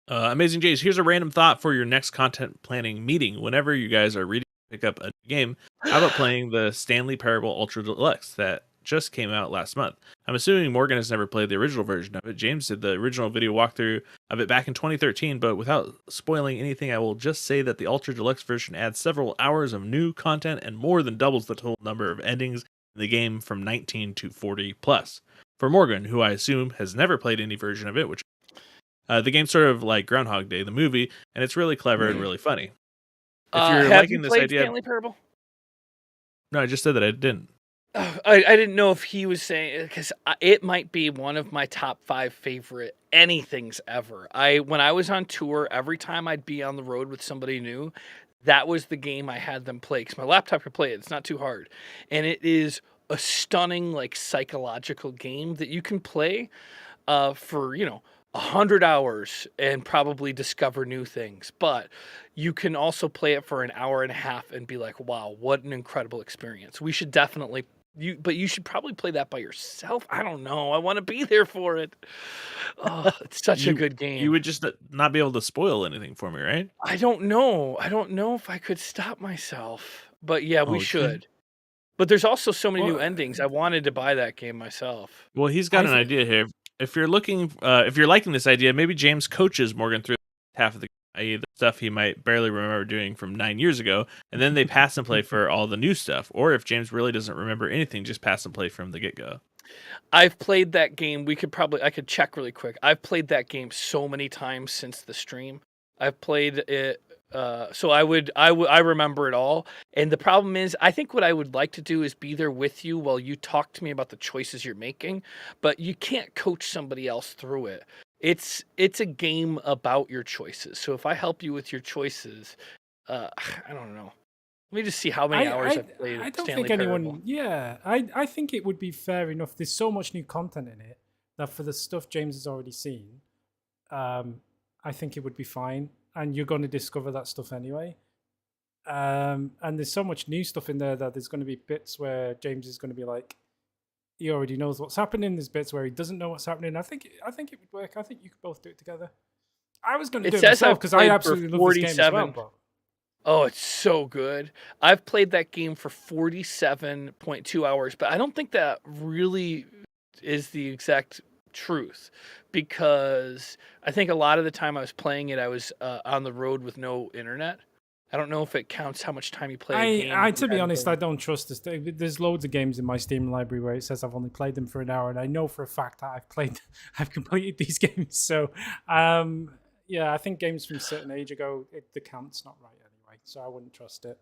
Amazing J's, here's a random thought for your next content planning meeting. Whenever you guys are ready to pick up a game, how about playing the Stanley Parable Ultra Deluxe that just came out last month? I'm assuming Morgan has never played the original version of it. James did the original video walkthrough of it back in 2013, but without spoiling anything, I will just say that the Ultra Deluxe version adds several hours of new content and more than doubles the total number of endings in the game from 19 to 40 plus. For Morgan, who I assume has never played any version of it, which the game's sort of like Groundhog Day, the movie, and it's really clever and really funny. If you're liking this idea, Stanley Parable? No, I just said that I didn't. I didn't know if he was saying, because it might be one of my top 5 favorite anythings ever. When I was on tour, every time I'd be on the road with somebody new, that was the game I had them play, because my laptop could play it. It's not too hard, and it is a stunning, like, psychological game that you can play for 100 hours and probably discover new things. But you can also play it for an hour and a half and be like, wow, what an incredible experience. We should definitely, but you should probably play that by yourself. I don't know. I want to be there for it. Oh, it's such a good game. You would just not be able to spoil anything for me, right? I don't know. I don't know if I could stop myself. But yeah, we should. But there's also so many new endings. I wanted to buy that game myself. Well, he's got an idea here. If you're liking this idea, maybe James coaches Morgan through half of the, i.e. the stuff he might barely remember doing from 9 years ago, and then they pass and play for all the new stuff. Or if James really doesn't remember anything, just pass and play from the get-go. I've played that game. I could check really quick. I've played that game so many times since the stream. I've played it. So I remember it all. And the problem is, I think what I would like to do is be there with you while you talk to me about the choices you're making, but you can't coach somebody else through it. It's a game about your choices. So if I help you with your choices, I don't know. Let me just see how many hours I've played. I don't think anyone. Yeah, I think it would be fair enough. There's so much new content in it that for the stuff James has already seen, I think it would be fine. And you're going to discover that stuff anyway. And there's so much new stuff in there that there's going to be bits where James is going to be like, he already knows what's happening. There's bits where he doesn't know what's happening. I think it would work. I think you could both do it together. I was going to do it myself because I absolutely love this game as well. But... Oh, it's so good. I've played that game for 47.2 hours, but I don't think that really is the exact truth, because I think a lot of the time I was playing it, I was on the road with no internet. I don't know if it counts how much time you play a game. To be honest, I don't trust this. There's loads of games in my Steam library where it says I've only played them for an hour, and I know for a fact that I've completed these games. So, yeah, I think games from a certain age ago, the count's not right anyway, so I wouldn't trust it.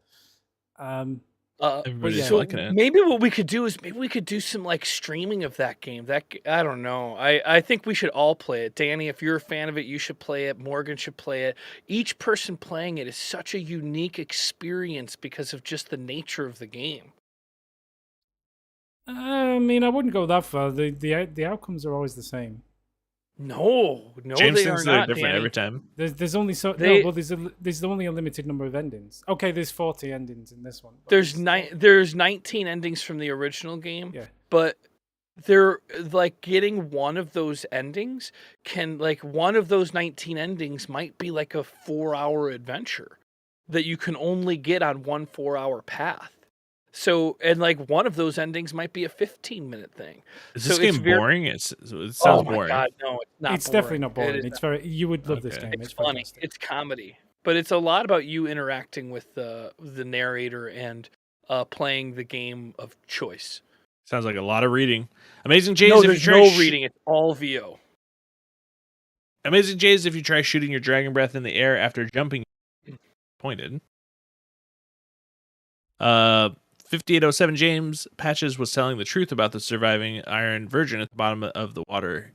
Everybody's liking it. Maybe what we could do is do some like streaming of that game. I don't know. I think we should all play it. Danny, if you're a fan of it, you should play it. Morgan should play it. Each person playing it is such a unique experience because of just the nature of the game. I mean, I wouldn't go that far. The outcomes are always the same. No, James they thinks are not, different Danny. every time. There's only there's only a limited number of endings. Okay, there's 40 endings in this one. There's 19 endings from the original game. Yeah, but they're like getting one of those endings one of those 19 endings might be like a 4-hour adventure that you can only get on one 4-hour path. So, and like one of those endings might be a 15-minute thing. Is this game boring? It sounds oh my boring. God, no, it's not. It's definitely not boring. It's very. You would love this game. It's funny. Fantastic. It's comedy, but it's a lot about you interacting with the narrator and playing the game of choice. Sounds like a lot of reading. Amazing Jays. No, there's no reading. It's all VO. Amazing Jays. If you try shooting your dragon breath in the air after jumping, pointed. 5807 James Patches was telling the truth about the surviving Iron Virgin at the bottom of the water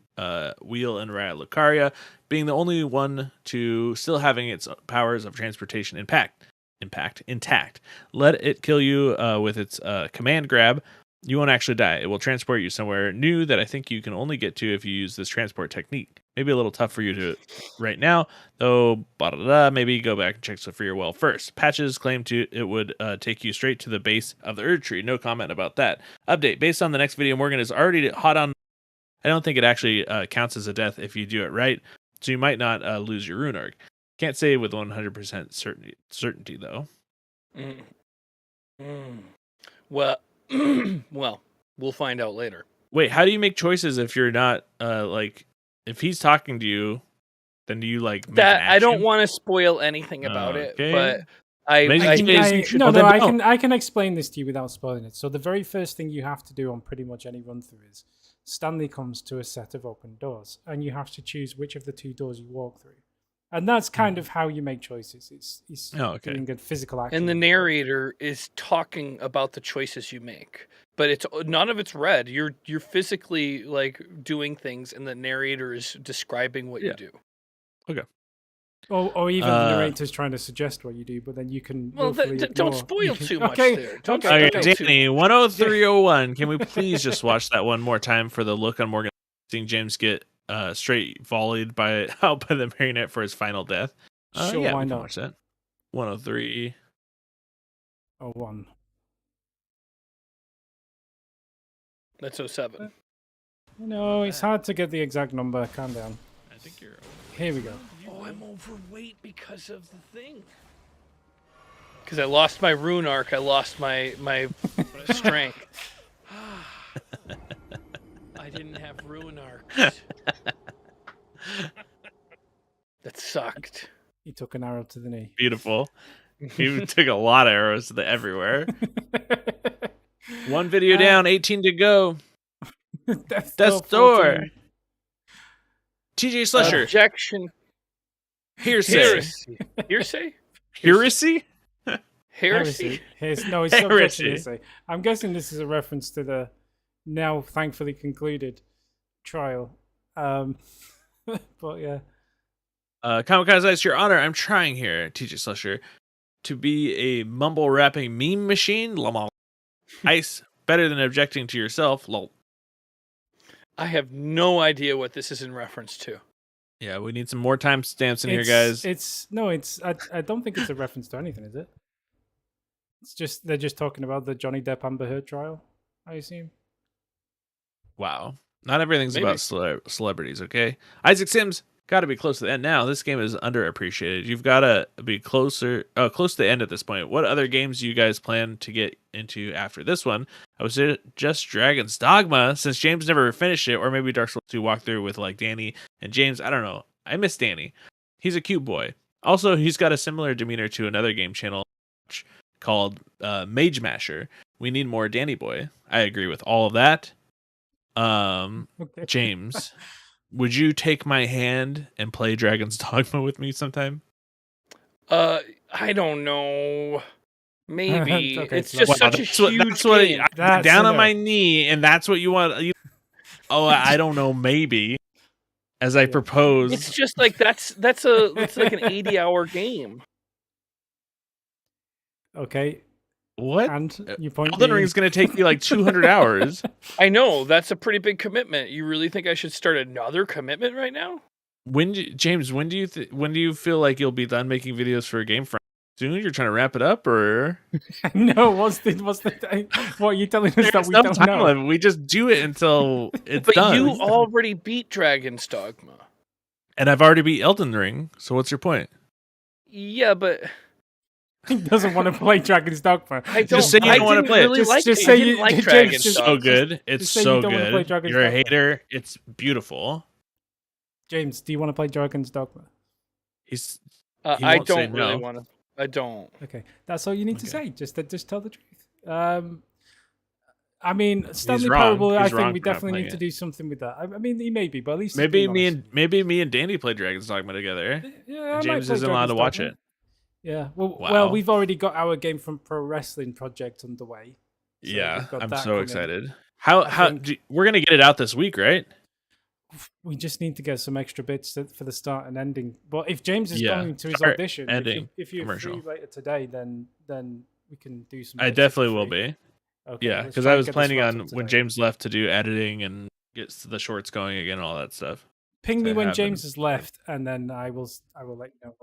wheel and ride Lucaria, being the only one to still having its powers of transportation intact. Let it kill you with its command grab. You won't actually die. It will transport you somewhere new that I think you can only get to if you use this transport technique. Maybe a little tough for you to right now, though. Maybe go back and check for your well first. Patches claim it would take you straight to the base of the Erd Tree. No comment about that. Update: based on the next video, Morgan is already hot on. I don't think it actually counts as a death if you do it right, so you might not lose your rune arc. Can't say with 100% certainty though. Well, well, we'll find out later. Wait, how do you make choices if you're not if he's talking to you, then do you make that? an I don't action? want to spoil anything about it, Okay. but I can explain this to you without spoiling it. So the very first thing you have to do on pretty much any run through is Stanley comes to a set of open doors, and you have to choose which of the two doors you walk through. And that's kind of how you make choices. It's doing good physical action. And the narrator is talking about the choices you make, but it's none of it's read. You're physically like doing things, and the narrator is describing what you do. Okay. Or even the narrator's trying to suggest what you do, but then you can. Well, don't spoil too much there. Don't okay, Danny, 10301. Can we please just watch that one more time for the look on Morgan seeing James get straight volleyed by the marionette for his final death? Sure, yeah, why we can not? watch that. 103. 01. That's 07. No, it's hard to get the exact number. Calm down. I think you're. Here we go. Oh, I'm overweight because of the thing. Because I lost my rune arc, I lost my strength. I didn't have rune arcs. That sucked. He took an arrow to the knee. Beautiful. He took a lot of arrows to everywhere. One video down, 18 to go. Death's Door. TJ Slusher. Objection. Hearsay. Hearsay? Heresy? Heresy? No, it's objection hearsay. I'm guessing this is a reference to the now thankfully concluded trial. But yeah. Kamikaze, it's your honor. I'm trying here, TJ Slusher, to be a mumble rapping meme machine. Ice, better than objecting to yourself. Lol. I have no idea what this is in reference to. Yeah, we need some more timestamps in here, guys. I don't think it's a reference to anything, is it? It's just they're just talking about the Johnny Depp Amber Heard trial, I assume. Wow. Not everything's about celebrities, okay? Isaac Sims, got to be close to the end now. This game is underappreciated. You've got to be close to the end at this point. What other games do you guys plan to get into after this one? I was just Dragon's Dogma, since James never finished it, or maybe Dark Souls 2 walkthrough with like Danny and James. I don't know. I miss Danny. He's a cute boy. Also, he's got a similar demeanor to another game channel called Mage Masher. We need more Danny boy. I agree with all of that. Okay. James, would you take my hand and play Dragon's Dogma with me sometime? I don't know. Maybe. Okay, it's just such a huge game. I'm down on my knee, and that's what you want. I don't know. Maybe. As I propose. It's just like that's like an 80-hour game. Okay. What? And you point Elden Ring is going to take you like 200 hours. I know, that's a pretty big commitment. You really think I should start another commitment right now? James, when do you feel like you'll be done making videos for GameFront? Soon? You're trying to wrap it up, or no? What are you telling us that we don't know? Limit. We just do it until it's done. But you already beat Dragon's Dogma, and I've already beat Elden Ring. So what's your point? Yeah, but he doesn't want to play Dragon's Dogma. Just say you don't want to play it. Just say you like Dragon's Dogma. So good. It's so good. You're a hater. It's beautiful. James, do you want to play Dragon's Dogma? I don't really want to. I don't. Okay, that's all you need to say. Just tell the truth. I mean, Stanley Parable. I think we definitely need to do something with that. I mean, he may be, but at least maybe me and Danny play Dragon's Dogma together. Yeah, James isn't allowed to watch it. Yeah. Well, we've already got our GameFront Pro Wrestling project underway. So yeah, I'm so excited. We're gonna get it out this week, right? we just need to get some extra bits for the start and ending. But if James is Yeah, going to his start, audition, ending, if you're commercial. free later today, then we can do some. I bits if you're definitely will free. be. Okay, Yeah, let's because try I and was get this planning wrapped on up when today. James left to do editing and gets the shorts going again and all that stuff. Ping me to when have James him. has left, and then I will let you know.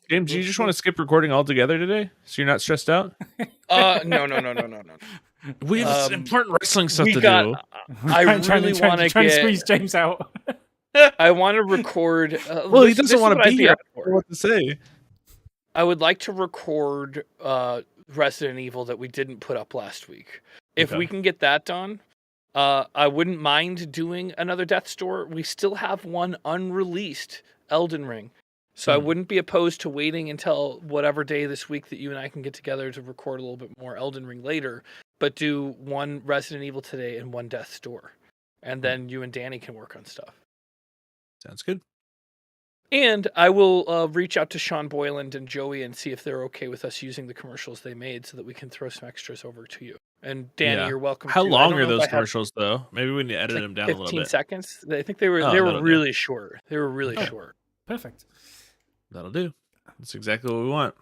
James, do you just want to skip recording altogether today, so you're not stressed out? No. We have important wrestling stuff to got, do. I I'm really want to trying to squeeze James out. I want to record. Well, he doesn't want to be here. I don't know what to say. I would like to record Resident Evil that we didn't put up last week. If we can get that done, I wouldn't mind doing another Death's Door. We still have one unreleased, Elden Ring. So I wouldn't be opposed to waiting until whatever day this week that you and I can get together to record a little bit more Elden Ring later, but do one Resident Evil today and one Death's Door. And then you and Danny can work on stuff. Sounds good. And I will reach out to Sean Boyland and Joey and see if they're okay with us using the commercials they made so that we can throw some extras over to you. And Danny, you're welcome. How long are those commercials, though? Maybe we need to edit them down a little bit. 15 seconds. I think they were really short. They were really short. Perfect. That'll do. That's exactly what we want.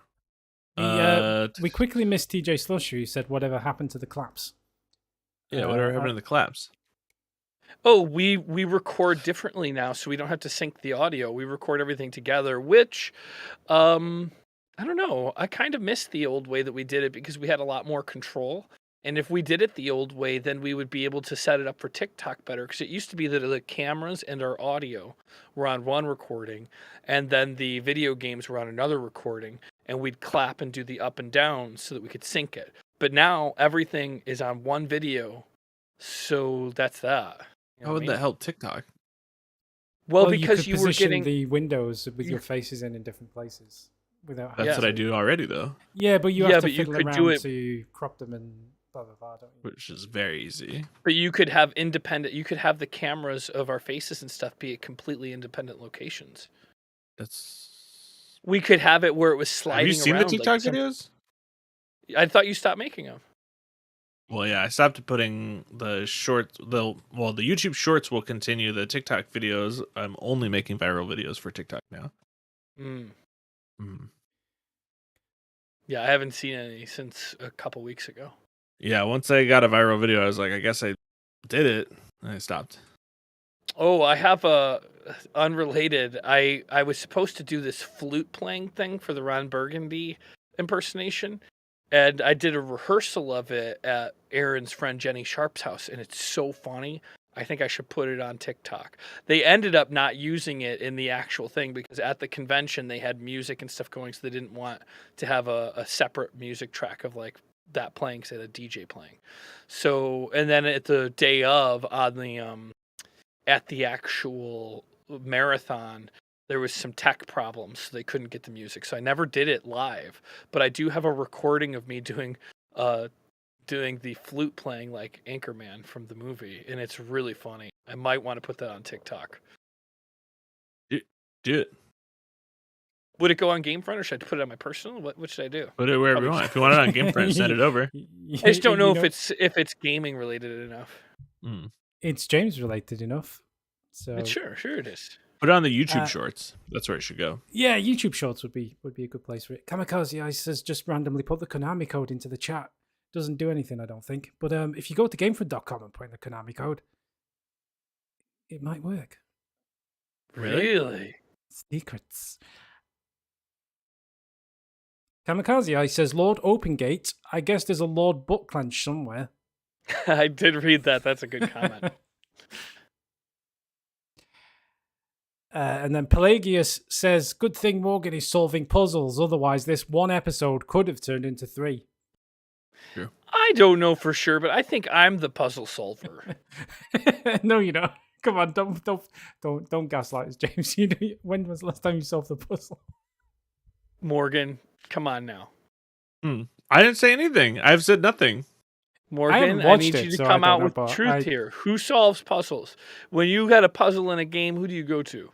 We quickly missed TJ Slush, who said whatever happened to the claps. Yeah, whatever happened to the claps. Oh, we record differently now, so we don't have to sync the audio. We record everything together, which, I don't know. I kind of miss the old way that we did it because we had a lot more control. And if we did it the old way, then we would be able to set it up for TikTok better. Because it used to be that the cameras and our audio were on one recording, and then the video games were on another recording, and we'd clap and do the up and down so that we could sync it. But now everything is on one video, so that's that. How would that help TikTok? Well, because you were getting the windows with your faces in different places without. That's what I do already, though. Yeah, but you have to fiddle around to crop them and blah blah blah. Don't you? Which is very easy. But you could have independent. You could have the cameras of our faces and stuff be at completely independent locations. We could have it where it was sliding. Have you seen the TikTok videos? I thought you stopped making them. Well, yeah, I stopped putting the shorts. The YouTube shorts will continue. The TikTok videos, I'm only making viral videos for TikTok now. Yeah, I haven't seen any since a couple weeks ago. Yeah, once I got a viral video, I was like, I guess I did it, and I stopped. Oh, I have a unrelated. I was supposed to do this flute playing thing for the Ron Burgundy impersonation. And I did a rehearsal of it at Aaron's friend Jenny Sharp's house, and it's so funny. I think I should put it on TikTok. They ended up not using it in the actual thing because at the convention they had music and stuff going, so they didn't want to have a separate music track of like that playing, say the DJ playing. So, and then at the day of on the at the actual marathon, there was some tech problems, so they couldn't get the music. So I never did it live, but I do have a recording of me doing the flute playing like Anchorman from the movie, and it's really funny. I might want to put that on TikTok. Do it. Would it go on GameFront, or should I put it on my personal? What should I do? Put it wherever you want. If you want it on GameFront, send it over. I just don't know if it's gaming related enough. It's James related enough. So sure it is. Put it on the YouTube Shorts. That's where it should go. Yeah, YouTube Shorts would be a good place for it. Kamikaze Ice says just randomly put the Konami code into the chat. Doesn't do anything, I don't think. But if you go to GameFront.com and put in the Konami code, it might work. Really? Secrets. Kamikaze Ice says Lord Opengate. I guess there's a Lord Butt Clench somewhere. I did read that. That's a good comment. And then Pelagius says, good thing Morgan is solving puzzles. Otherwise, this one episode could have turned into 3. True. I don't know for sure, but I think I'm the puzzle solver. No, you don't. Come on, don't gaslight us, James. When was the last time you solved the puzzle? Morgan, come on now. I didn't say anything. I've said nothing. Morgan, I need you to come out with truth here. Who solves puzzles? When you got a puzzle in a game, who do you go to?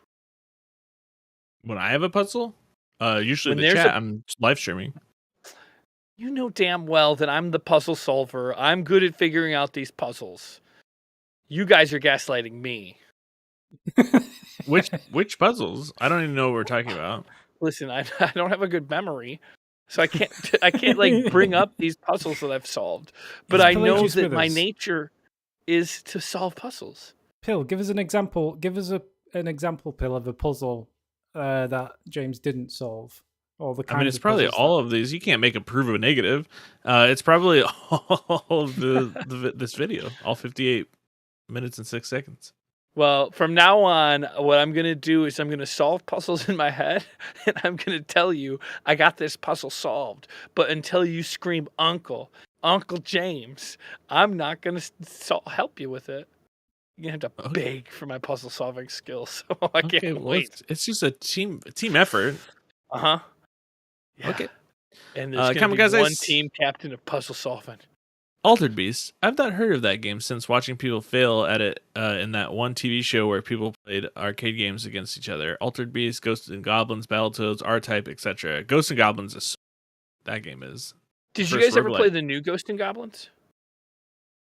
When I have a puzzle? Usually the chat. I'm live streaming. You know damn well that I'm the puzzle solver. I'm good at figuring out these puzzles. You guys are gaslighting me. Which puzzles? I don't even know what we're talking about. Listen, I don't have a good memory, so I can't like bring up these puzzles that I've solved. But I know that my nature is to solve puzzles. Pill, give us an example. Give us an example, Pill, of a puzzle that James didn't solve. Or the kind it's probably all of these. You can't make a proof of a negative. It's probably all of this video, all 58 minutes and 6 seconds. Well, from now on, what I'm going to do is I'm going to solve puzzles in my head, and I'm going to tell you, I got this puzzle solved. But until you scream, Uncle James, I'm not going to help you with it. You're going to have to beg for my puzzle-solving skills. I can't wait. It's just a team effort. Uh-huh. Yeah. Okay. And there's going to be one team captain of puzzle solving. Altered Beast. I've not heard of that game since watching people fail at it in that one TV show where people played arcade games against each other. Altered Beast, Ghosts and Goblins, Battletoads, R-Type, etc. Ghosts and Goblins is that game is. Did you guys ever play the new Ghosts and Goblins?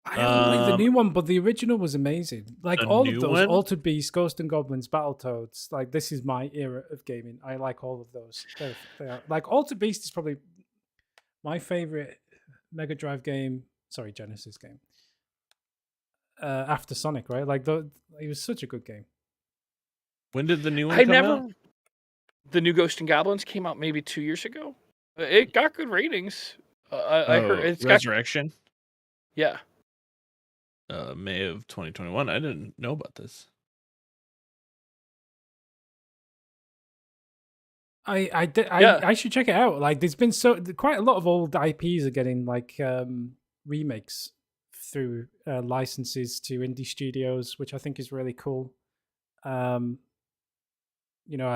I don't like the new one, but the original was amazing. Like all of those, Altered Beast, Ghosts and Goblins, Battletoads. Like this is my era of gaming. I like all of those. They are. Like Altered Beast is probably my favorite Mega Drive game. Sorry, Genesis game. After Sonic, right? Like it was such a good game. When did the new one come out? The new Ghosts and Goblins came out maybe 2 years ago. It got good ratings. I heard it's Resurrection. Yeah. May of 2021. I didn't know about this. I should check it out. Like there's been quite a lot of old IPs are getting like remakes through licenses to indie studios, which I think is really cool. I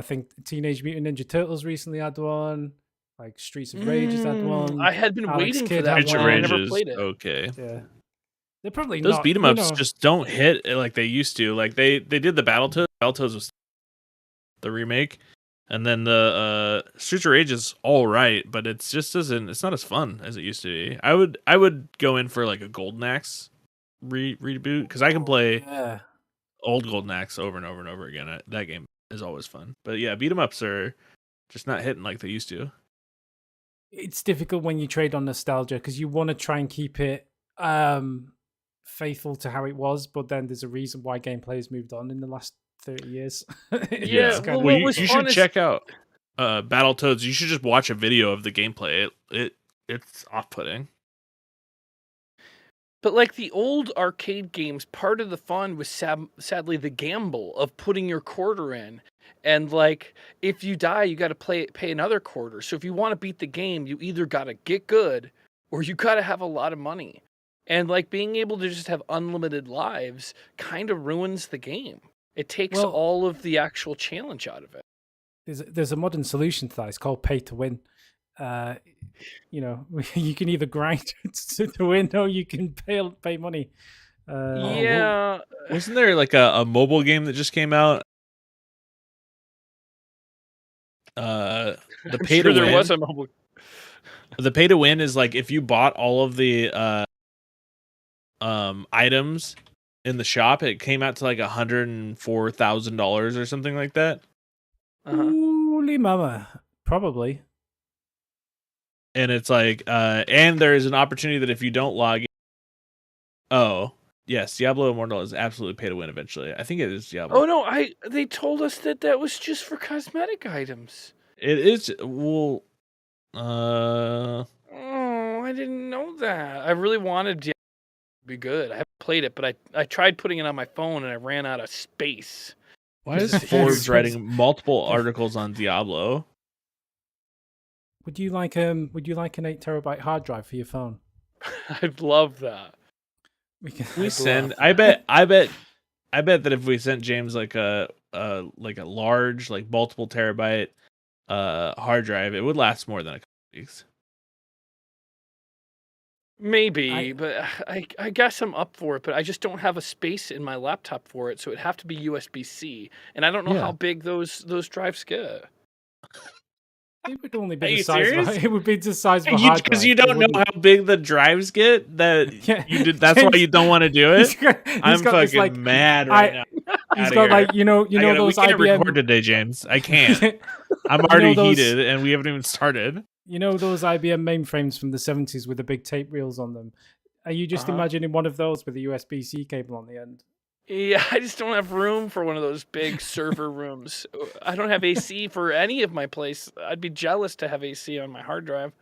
think Teenage Mutant Ninja Turtles recently had one. Like Streets of Rage has had one. I had been waiting for that one. I never played it. Okay. Yeah. They're probably those beat 'em ups just don't hit like they used to. Like they did the Battletoads. Battletoads was the remake, and then the Streets of Rage is all right, but it's not as fun as it used to be. I would go in for like a Golden Axe reboot because I can play old Golden Axe over and over and over again. That game is always fun. But yeah, beat 'em ups are just not hitting like they used to. It's difficult when you trade on nostalgia because you want to try and keep it faithful to how it was, but then there's a reason why gameplay has moved on in the last 30 years. Yeah, you should check out Battletoads. You should just watch a video of the gameplay. It's off-putting. But like the old arcade games, part of the fun was sadly the gamble of putting your quarter in. And like if you die, you got to pay another quarter. So if you want to beat the game, you either got to get good or you got to have a lot of money. And like being able to just have unlimited lives kind of ruins the game. It takes all of the actual challenge out of it. There's a modern solution to that. It's called pay to win. You can either grind to win or you can pay money. Wasn't there like a mobile game that just came out? The pay to win. There was a mobile. The pay to win is like if you bought all of the items in the shop, it came out to like $104,000 or something like that. Holy mama, probably. And it's like, and there is an opportunity that if you don't log in, yes, Diablo Immortal is absolutely pay to win eventually. I think it is Diablo. Oh no, they told us that was just for cosmetic items. It is. Well, I didn't know that. I really wanted Diablo to be good. I haven't played it, but I tried putting it on my phone and I ran out of space. Why is Forbes writing multiple articles on Diablo? Would you like an 8 terabyte hard drive for your phone? I'd love that. I bet that if we sent James like a large, like multiple terabyte hard drive, it would last more than a couple weeks. Maybe, but I guess I'm up for it, but I just don't have a space in my laptop for it, so it'd have to be USB-C, and I don't know how big those drives get. It would only be the size of it would be the size of a hard drive. Because you don't know how big the drives get. That's why you don't want to do it. I'm fucking mad right now. He's Outta got here. like you know We those can't record IBM. today, James. I can't. I'm You know already those- heated, and we haven't even started. You know those IBM mainframes from the 70s with the big tape reels on them. Are you just imagining one of those with a USB-C cable on the end? Yeah, I just don't have room for one of those big server rooms. I don't have AC for any of my place. I'd be jealous to have AC on my hard drive.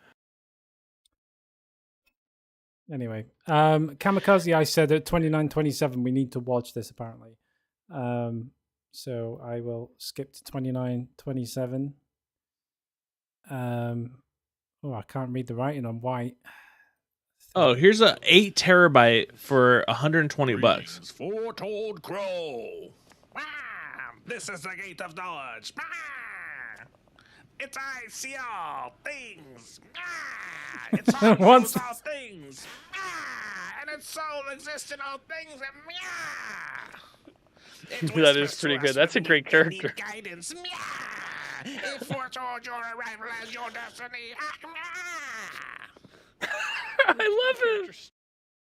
Anyway, Kamikaze, I said at 29:27 we need to watch this apparently. So I will skip to 29:27. Oh, I can't read the writing on white. Oh, here's a 8 terabyte for $120. Foretold crow. This is the gate of knowledge. It's I see all things. It's all What's knows all things. And its soul exists in all things. That is pretty good. That's a great character. Guidance. It foretold your arrival as your destiny. I love it.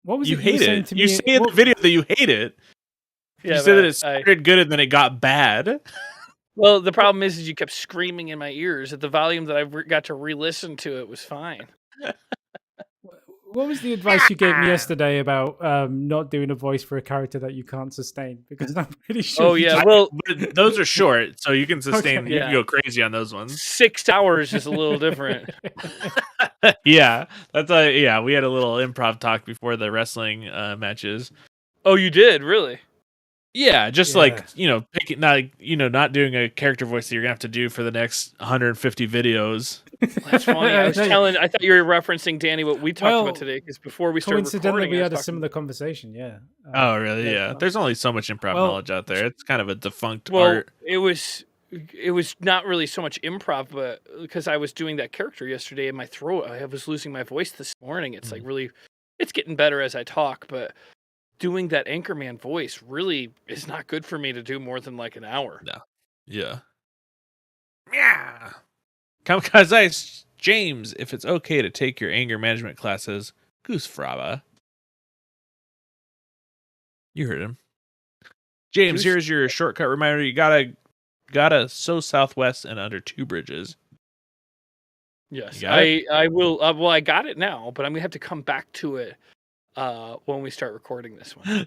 What was You it hate were saying it. to You me? say in the video that you hate it. Yeah, You said that but it started good and then it got bad. well, the problem is you kept screaming in my ears. At the volume that I got to re-listen to it was fine. What was the advice you gave me yesterday about not doing a voice for a character that you can't sustain? Because I'm pretty sure. Oh yeah, well, But those are short, so you can sustain. Okay. You Yeah. can go crazy on those ones. 6 hours is a little different. Yeah, that's yeah. We had a little improv talk before the wrestling matches. Oh, you did really? Yeah, just Yeah. like picking not doing a character voice that you're gonna have to do for the next 150 videos. That's funny. I was No, I thought you were referencing Danny what we talked Well, about today because before we started Coincidentally, recording, we I had a was talking- similar conversation. Yeah. Oh, really? Yeah. well- There's only so much improv well, knowledge out there. It's kind of a defunct Well, art. it was not really so much improv, but because I was doing that character yesterday in my throat, I was losing my voice this morning. It's like really, it's getting better as I talk, but doing that Anchorman voice really is not good for me to do more than like an hour. Yeah. Yeah. Kamikaze James, if it's okay to take your anger management classes, Goose Fraba. You heard him. James, Goose- here's your shortcut reminder. You gotta so southwest and under 2 bridges. Yes, You got I will. Well, I got it now, but I'm gonna have to come back to it when we start recording this one.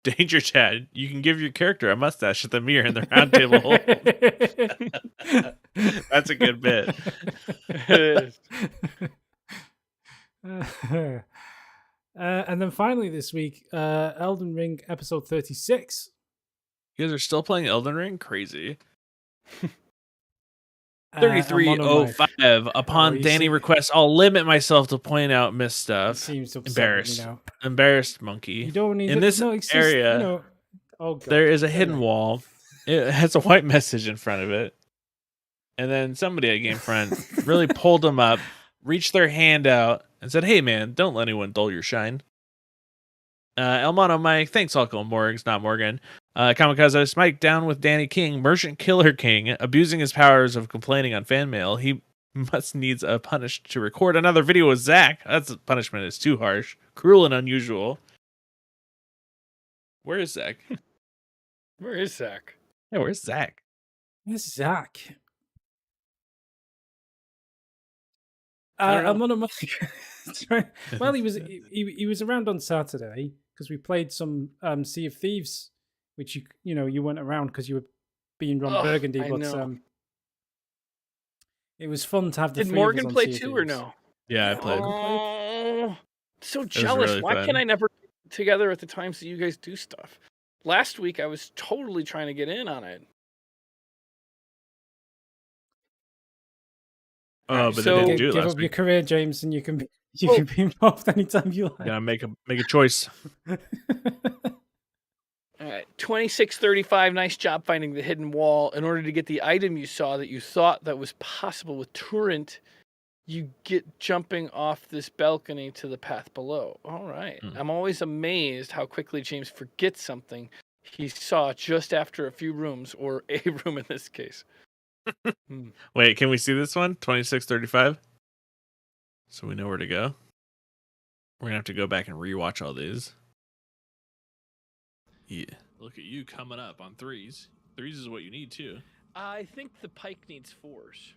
Danger Chad, you can give your character a mustache at the mirror in the round table. That's a good bit. It is. And then finally this week, Elden Ring episode 36. You guys are still playing Elden Ring? Crazy. I'm on my- 3305. Upon you Danny see- request, I'll limit myself to point out missed He stuff. seems upset. Embarrassed. You know. Embarrassed monkey. You don't need In this it's just, area, you know, oh God. There is a hidden Anyway. wall. It has a white message in front of it. And then somebody at GameFront really pulled them up, reached their hand out, and said, "Hey man, don't let anyone dull your shine." Elmono Mike, thanks Uncle Morgs, not Morgan. Kamikaze Smike down with Danny King, Merchant Killer King, abusing his powers of complaining on fan mail. He must needs a punish to record another video with Zach. That's punishment is too harsh, cruel and unusual. Where is Zach? Where is Zach? Yeah, where's Zach? Where's Zach? I don't I'm on a well, he was around on Saturday because we played some Sea of Thieves, which you weren't around because you were being Ron Ugh, Burgundy, I but know. it was fun to have the Did three of us Morgan on play Sea of too or Thieves. no? Yeah, I played. Oh, so jealous. really Why fun. can I never get together at the times that you guys do stuff? Last week I was totally trying to get in on it. Oh, but So- they didn't do it Give last up your week. career, James, and you can be Well- involved anytime you like. Gotta make a choice. All right, 2635. Nice job finding the hidden wall. In order to get the item you saw that you thought that was possible with Turrent, you get jumping off this balcony to the path below. All right. I'm always amazed how quickly James forgets something he saw just after a few rooms, or a room in this case. Wait, can we see this one? 2635. So we know where to go. We're gonna have to go back and rewatch all these. Yeah. Look at you coming up on 3s. 3s is what you need too. I think the pike needs 4s.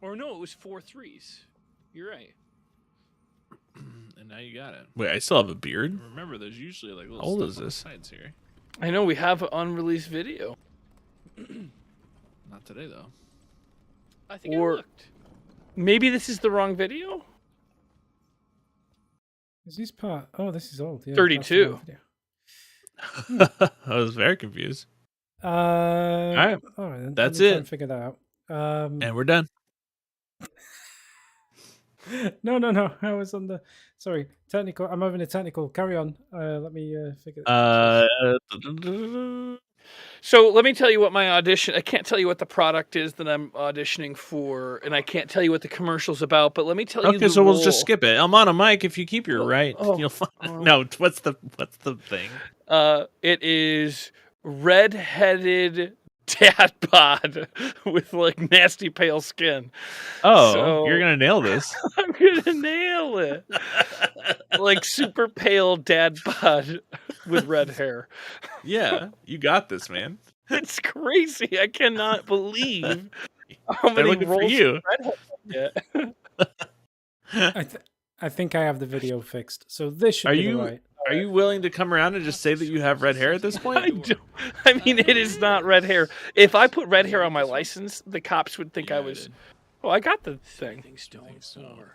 Or no, it was 4 3s. You're right. And now you got it. Wait, I still have a beard. Remember, there's usually like little. How old is this? Sides here. I know we have an unreleased video. Not today though. I think I looked. Maybe this is the wrong video. Is this part? Oh, this is old. Yeah, 32. I was very confused. All right. Then. That's it. It. Figure that out. And we're done. No. I was on the. Sorry, technical. I'm having a technical. Carry on. Let me figure. So let me tell you what my audition. I can't tell you what the product is that I'm auditioning for, and I can't tell you what the commercial's about. But let me tell you. Okay, so we'll just skip it. I'm on a mic. If you keep your you'll find. No, what's the thing? It is red-headed dad bod with like nasty pale skin. Oh, so, you're gonna nail this. I'm gonna nail it. Like super pale dad bod with red hair. Yeah, you got this, man. It's crazy. I cannot believe how many roles for you. I think I have the video fixed. So this should be right. Are you willing to come around and just say that you have red hair at this point? I mean, it is not red hair. If I put red hair on my license, the cops would think I was. Oh, I got the thing.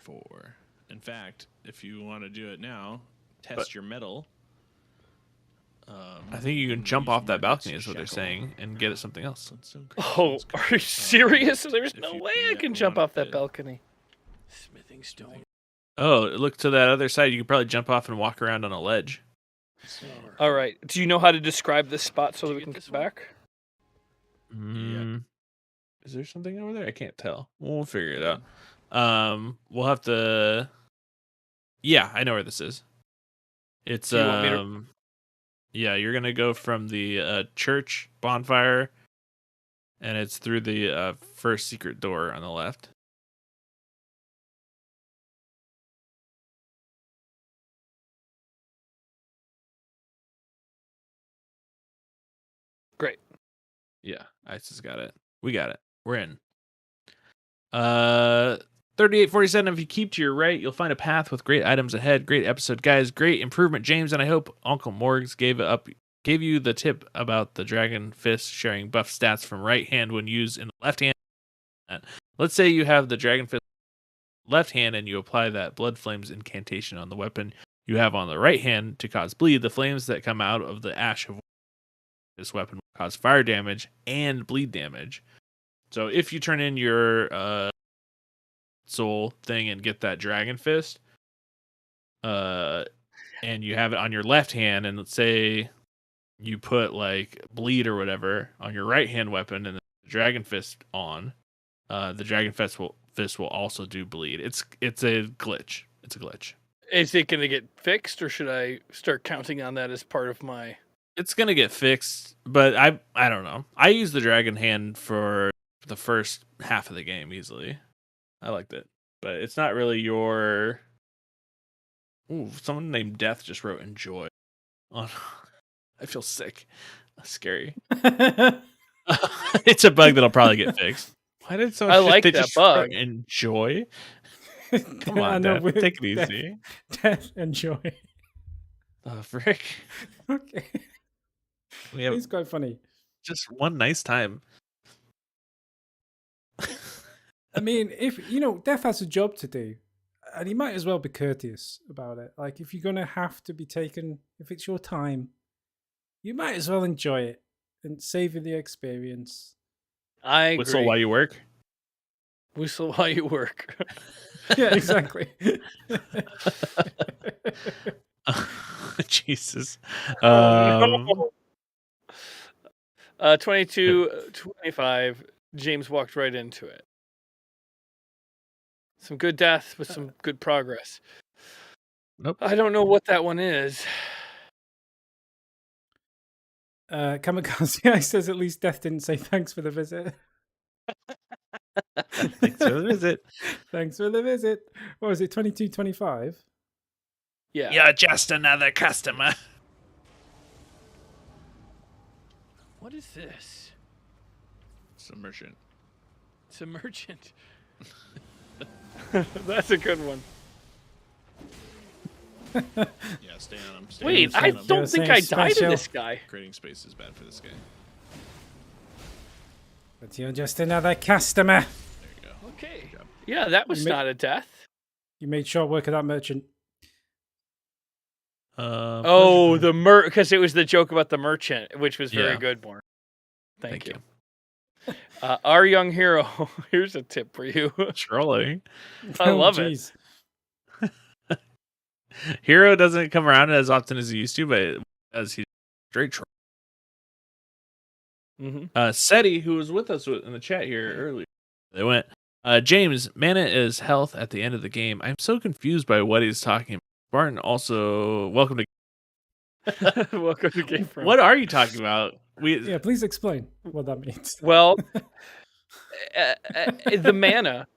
Four. In fact, if you want to do it now, test your metal. I think you can jump off that balcony, is what they're saying, and get at something else. Oh, are you serious? There's no way I can jump off that balcony. Smithing stone. Oh, look to that other side. You could probably jump off and walk around on a ledge. All right. Do you know how to describe this spot so that we can get back? Yeah. Is there something over there? I can't tell. We'll figure it out. We'll have to. Yeah, I know where this is. It's Yeah, you're gonna go from the church bonfire, and it's through the first secret door on the left. Great. Yeah, Ice has got it. We got it. We're in. 3847. If you keep to your right, you'll find a path with great items ahead. Great episode, guys. Great improvement, James. And I hope Uncle Morgs gave you the tip about the Dragon Fist sharing buff stats from right hand when used in the left hand. Let's say you have the Dragon Fist left hand and you apply that Blood Flames incantation on the weapon you have on the right hand to cause bleed. The flames that come out of the ash of this weapon will cause fire damage and bleed damage. So if you turn in your soul thing and get that Dragon Fist, and you have it on your left hand, and let's say you put like bleed or whatever on your right hand weapon and the Dragon Fist on, the Dragon Fist will also do bleed. It's a glitch. It's a glitch. Is it going to get fixed, or should I start counting on that as part of my? It's gonna get fixed, but I don't know. I use the Dragon Hand for the first half of the game easily. I liked it, but it's not really your. Ooh, someone named Death just wrote "enjoy." Oh, I feel sick. That's scary. It's a bug that'll probably get fixed. Why did someone? I like that bug. Enjoy. Come on, Death. Take it easy. Death, enjoy. Oh, frick. Okay. It's quite funny. Just one nice time. I mean, if Death has a job to do, and he might as well be courteous about it. Like, if you're gonna have to be taken, if it's your time, you might as well enjoy it and savor the experience. I agree. Whistle while you work. Whistle while you work. Yeah, exactly. Jesus. 22-25. James walked right into it. Some good death with some good progress. Nope. I don't know what that one is. Kamikaze says at least Death didn't say thanks for the visit. Thanks for the visit. Thanks for the visit. What was it, 22-25? Yeah. You're just another customer. What is this? It's a merchant. It's a merchant. That's a good one. Yeah, stay on him. Wait, I don't think I died to this guy. Creating space is bad for this guy. But you're just another customer. There you go. Okay. Yeah, that was not a death. You made short work of that merchant. Oh, because it was the joke about the merchant, which was very good, More. Thank you. Our young hero. Here's a tip for you. Trolling. I love it. Hero doesn't come around as often as he used to, but as he's straight troll. Seti, who was with us in the chat here earlier, they went, James, mana is health at the end of the game. I'm so confused by what he's talking about. Barton also, welcome to welcome to GameFront. What are you talking about? Yeah, please explain what that means. Well, the mana.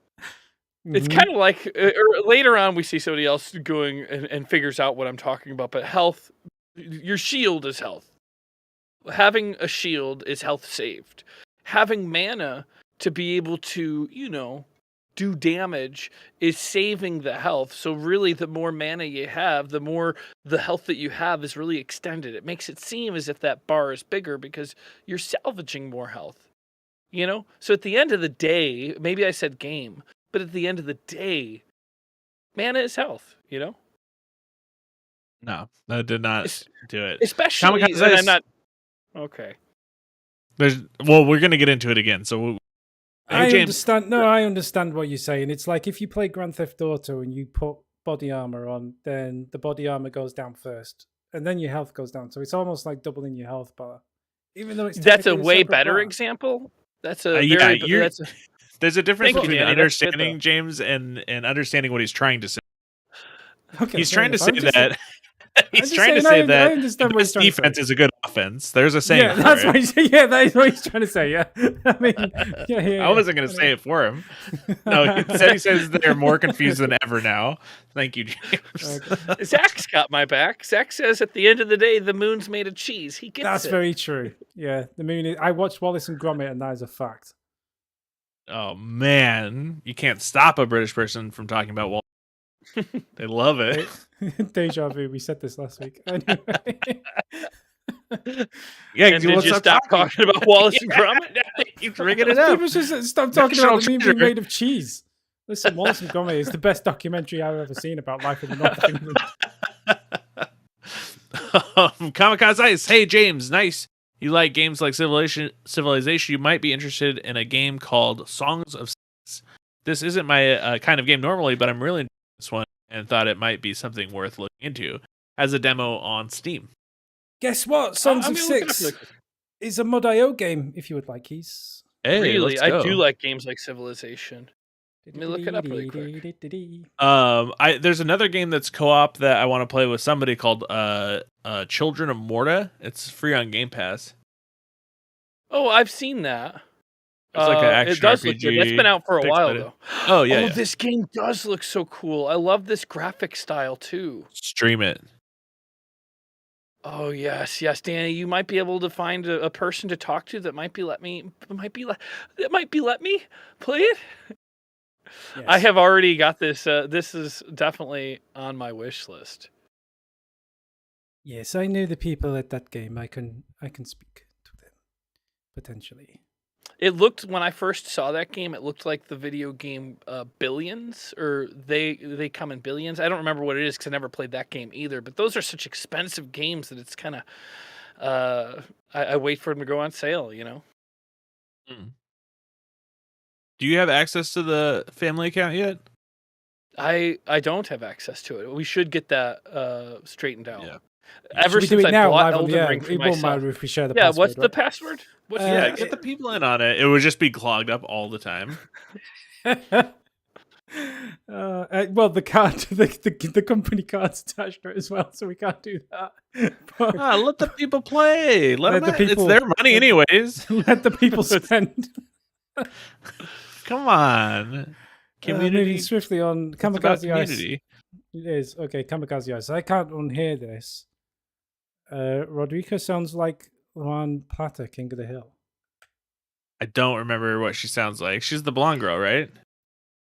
It's kind of like later on we see somebody else going and figures out what I'm talking about. But health, your shield is health. Having a shield is health saved. Having mana to be able to, do damage is saving the health. So really, the more mana you have, the more the health that you have is really extended. It makes it seem as if that bar is bigger because you're salvaging more health. So at the end of the day, maybe I said game, but at the end of the day, mana is health, No, that did not do it. Especially, and I'm not... Okay. We're going to get into it again, so... I understand. No, I understand what you're saying. It's like if you play Grand Theft Auto and you put body armor on, then the body armor goes down first, and then your health goes down. So it's almost like doubling your health bar, even though it's that's a way better example. That's a there's a difference between understanding James and understanding what he's trying to say. Okay, he's trying to say that. He's trying to say that this defense is a good offense. There's a saying. Yeah, that's what he's, that is what he's trying to say. Yeah, I mean, I wasn't going to say it for him. No, he says they're more confused than ever now. Thank you, James. Okay. Zach's got my back. Zach says at the end of the day, the moon's made of cheese. He gets That's very true. Yeah, the moon. I watched Wallace and Gromit, and that is a fact. Oh man, you can't stop a British person from talking about Wallace. They love it. Deja vu. We said this last week. Anyway. Yeah, and did you stop talking about Wallace and Gromit? Keep bringing it up. People just stop talking about the movie made of cheese. Listen, Wallace and Gromit is the best documentary I've ever seen about life in the north of England. Kamikaze Ice. Hey, James. Nice. You like games like Civilization. You might be interested in a game called Songs of Sex. This isn't my kind of game normally, but I'm really enjoying this one and thought it might be something worth looking into as a demo on Steam. Guess what? Songs of Six is a mod.io game if you would like keys. Hey, really? I do like games like Civilization. Let me look it up really quick. There's another game that's co-op that I want to play with somebody called Children of Morta. It's free on Game Pass. Oh, I've seen that. It's like an action it does RPG. Look good. That's been out for a while though. Oh yeah. Oh, this game does look so cool. I love this graphic style too. Stream it. Oh yes, Danny. You might be able to find a person to talk to that might let me play it. Yes. I have already got this. This is definitely on my wish list. Yes, I know the people at that game. I can speak to them potentially. It looked, when I first saw that game, it looked like the video game Billions, or they come in billions. I don't remember what it is because I never played that game either. But those are such expensive games that it's kind of I wait for them to go on sale. Mm. Do you have access to the family account yet? I don't have access to it. We should get that straightened out. Yeah. Ever since I bought Elden Ring for myself. It won't matter if we share the password. What's the password? Get the people in on it. It would just be clogged up all the time. Well, the card, the company card's attached to it as well, so we can't do that. Let the people play. Let them it's their money anyways. Let the people spend. Come on. Community. Moving swiftly on Kamikaze Ice. It is. Okay, Kamikaze Ice. I can't unhear this. Rodrigo sounds like Luan Plata, King of the Hill. I don't remember what she sounds like. She's the blonde girl, right?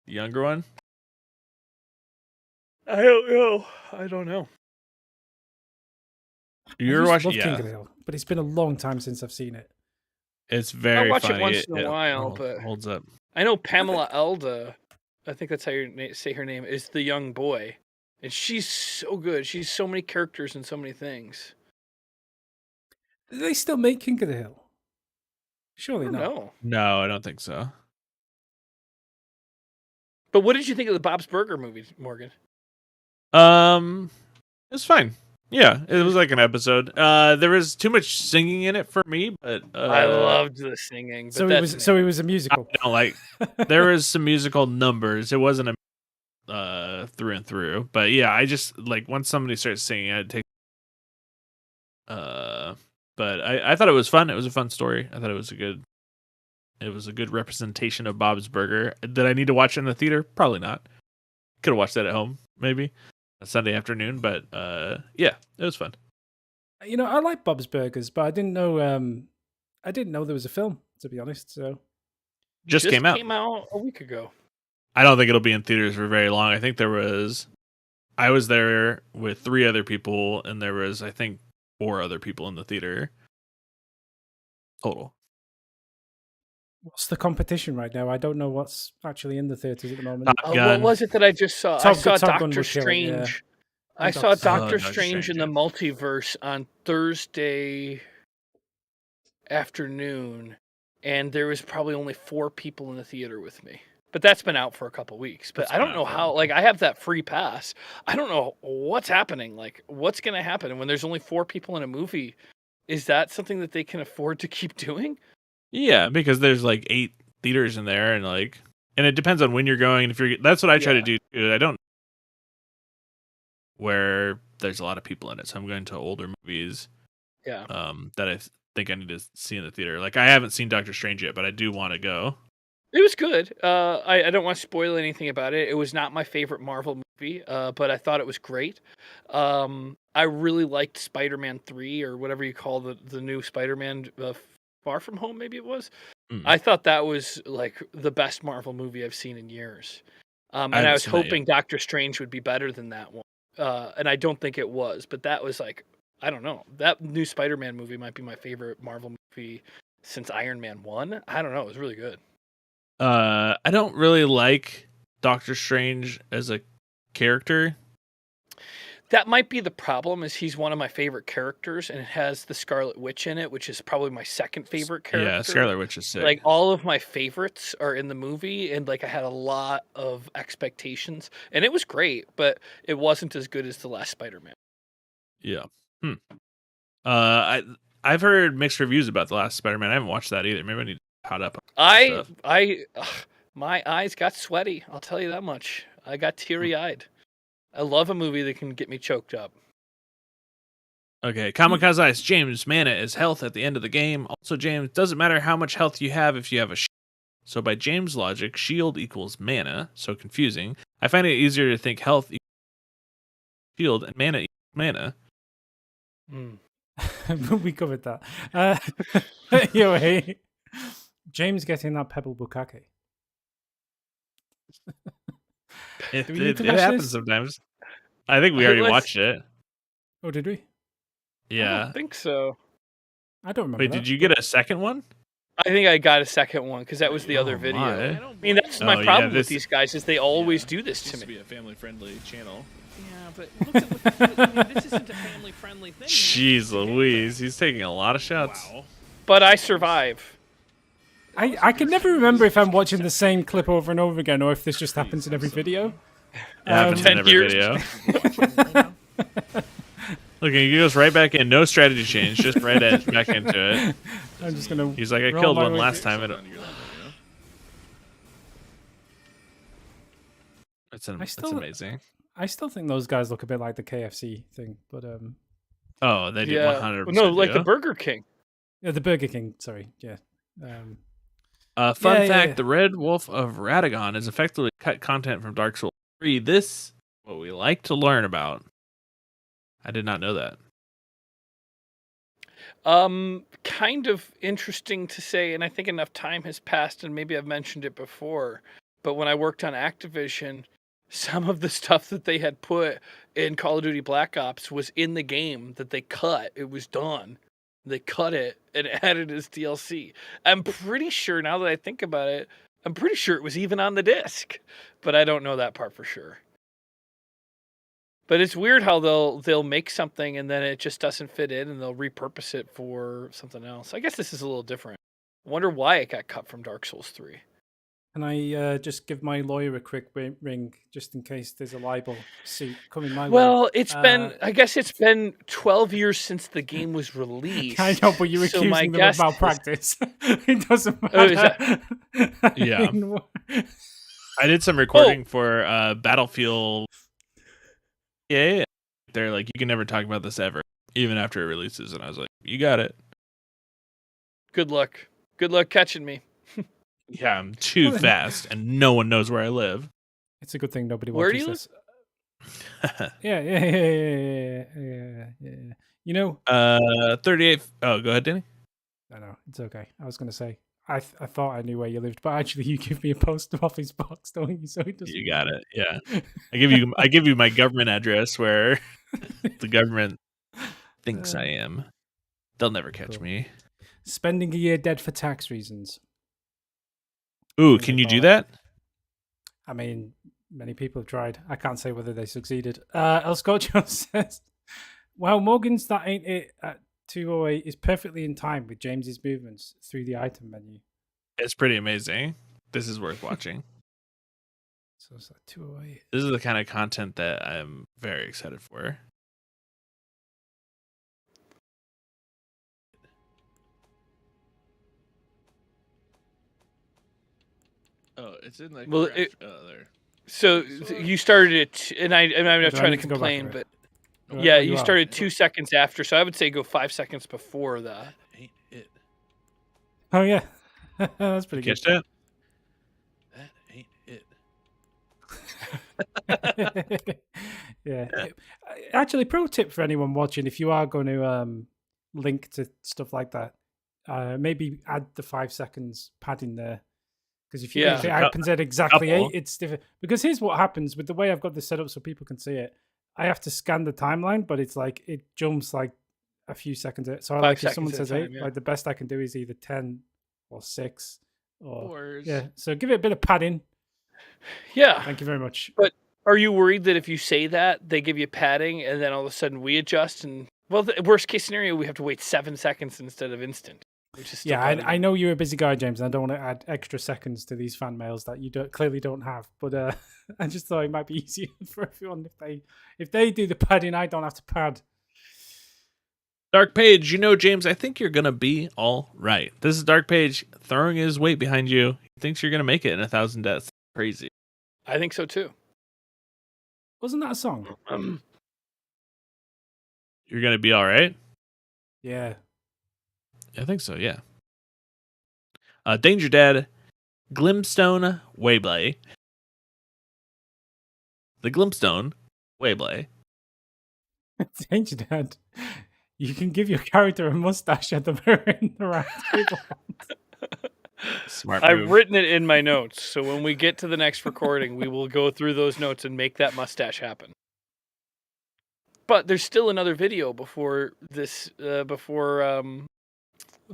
The younger one? I don't know. I don't know. You're watching, King of the Hill, but it's been a long time since I've seen it. It's very I watch funny. it once in a while, but holds up. I know Pamela Elda, I think that's how you say her name, is the young boy. And she's so good. She's so many characters and so many things. Do they still make King of the Hill? Surely not. No. No, I don't think so. But what did you think of the Bob's Burger movie, Morgan? It's fine. Yeah, it was like an episode. There was too much singing in it for me, but I loved the singing. But So it was a musical. I don't like. There was some musical numbers. It wasn't a through and through, but yeah, I just like once somebody starts singing, I'd take. But I thought it was fun. It was a fun story. I thought it was a good representation of Bob's Burger. Did I need to watch it in the theater? Probably not. Could have watched that at home, maybe a Sunday afternoon. But yeah, it was fun. You know, I like Bob's Burgers, but I didn't know there was a film, to be honest. So just came out a week ago. I don't think it'll be in theaters for very long. I think I was there with 3 other people, and there was, I think, 4 other people in the theater total. What's the competition right now? I don't know what's actually in the theaters at the moment. What was it that I just saw? I saw Doctor Strange. I saw Doctor Strange in the Multiverse on Thursday afternoon, and there was probably only 4 people in the theater with me. But that's been out for a couple weeks. But I don't know how. Like, I have that free pass. I don't know what's happening. Like, what's going to happen? And when there's only 4 people in a movie, is that something that they can afford to keep doing? Yeah, because there's like 8 theaters in there, and it depends on when you're going. That's what I try to do. I don't where there's a lot of people in it, so I'm going to older movies. Yeah. That I think I need to see in the theater. Like, I haven't seen Doctor Strange yet, but I do want to go. It was good. I don't want to spoil anything about it. It was not my favorite Marvel movie, but I thought it was great. I really liked Spider-Man 3, or whatever you call the new Spider-Man, Far From Home, maybe it was. I thought that was like the best Marvel movie I've seen in years. And I was hoping Doctor Strange would be better than that one. And I don't think it was, but that was like, I don't know. That new Spider-Man movie might be my favorite Marvel movie since Iron Man 1. I don't know. It was really good. I don't really like Doctor Strange as a character. That might be the problem, is he's one of my favorite characters, and it has the Scarlet Witch in it, which is probably my second favorite character. Yeah, Scarlet Witch is sick. Like, all of my favorites are in the movie, and like I had a lot of expectations, and it was great, but it wasn't as good as the last Spider-Man. Yeah. I've heard mixed reviews about the last Spider-Man. I haven't watched that either. Maybe I need to caught up. My eyes got sweaty. I'll tell you that much. I got teary-eyed. I love a movie that can get me choked up. Okay, Kamikaze Ice. James, mana is health at the end of the game. Also, James, doesn't matter how much health you have if you have a shield. So by James' logic, shield equals mana. So confusing. I find it easier to think health equals shield and mana equals mana. We covered that. Anyway, James getting that pebble bukkake. It happens sometimes. I think we already watched it. Oh, did we? Yeah. I don't think so. I don't remember. Wait, did you get a second one? I think I got a second one because that was the other video. I mean, that's my problem with these guys, is they always do this to me. This be a family-friendly channel. Yeah, but look at this isn't a family-friendly thing. Jeez Louise, he's taking a lot of shots. Wow. But I survive. I can never remember if I'm watching the same clip over and over again, or if this just happens in every video. It happens in every video. Look, he goes right back in. No strategy change, just back into it. I'm just gonna. He's like, I killed one last time. That's amazing. I still think those guys look a bit like the KFC thing, but oh, they do 100%. No, like the Burger King. Yeah, the Burger King. Sorry, yeah. Fun fact: the Red Wolf of Radagon is effectively cut content from Dark Souls 3. This what we like to learn about. I did not know that. Kind of interesting to say, and I think enough time has passed, and maybe I've mentioned it before, but when I worked on Activision, some of the stuff that they had put in Call of Duty Black Ops was in the game that they cut. It was done. They cut it and added as DLC. I'm pretty sure, now that I think about it, I'm pretty sure it was even on the disc, but I don't know that part for sure. But it's weird how they'll make something and then it just doesn't fit in, and they'll repurpose it for something else. I guess this is a little different. I wonder why it got cut from Dark Souls 3. Can I just give my lawyer a quick ring, just in case there's a libel suit coming my way? Well, I guess it's been 12 years since the game was released. I know, but you're accusing them of malpractice. It doesn't matter. Yeah. I did some recording for Battlefield. Yeah. They're like, you can never talk about this ever, even after it releases. And I was like, you got it. Good luck. Good luck catching me. Yeah, I'm too fast, and no one knows where I live. It's a good thing nobody Where watches do you this. Yeah. You know, 38. Oh, go ahead, Danny. No, it's okay. I was going to say, I thought I knew where you lived, but actually, you give me a post office box, don't you? So it doesn't. You got it. Yeah, I give you my government address where the government thinks I am. They'll never catch me. Spending a year dead for tax reasons. Ooh, can you do that? I mean, many people have tried. I can't say whether they succeeded. El Scorcho says, well, Morgan's That Ain't It at 208 is perfectly in time with James's movements through the item menu. It's pretty amazing. This is worth watching. So it's like 208. This is the kind of content that I'm very excited for. Oh, it's in like there. So you started it, and I'm not trying to complain, but yeah, you started 2 seconds after. So I would say go 5 seconds before that. Ain't it? Oh yeah, that's pretty good. Catch that? That ain't it. Yeah. Actually, pro tip for anyone watching: if you are going to link to stuff like that, maybe add the 5 seconds padding there. Because if it happens at exactly 8, it's different. Because here's what happens with the way I've got this set up so people can see it. I have to scan the timeline, but it's like it jumps like a few seconds. So like if someone says 8, like the best I can do is either 10 or 6 or yeah. So give it a bit of padding. Yeah. Thank you very much. But are you worried that if you say that, they give you padding and then all of a sudden we adjust? And well, the worst case scenario, we have to wait 7 seconds instead of instant. Yeah, I know you're a busy guy, James, and I don't want to add extra seconds to these fan mails that you clearly don't have. But I just thought it might be easier for everyone if they do the padding, I don't have to pad. Dark Page, James, I think you're gonna be all right. This is Dark Page throwing his weight behind you. He thinks you're gonna make it in 1,000 deaths. Crazy. I think so too. Wasn't that a song? You're gonna be all right. Yeah. I think so, yeah. Danger Dad, Glimstone Wayblay. The Glimstone Wayblay. Danger Dad, you can give your character a mustache at the very end around table. Smart move. I've written it in my notes, so when we get to the next recording, we will go through those notes and make that mustache happen. But there's still another video before this,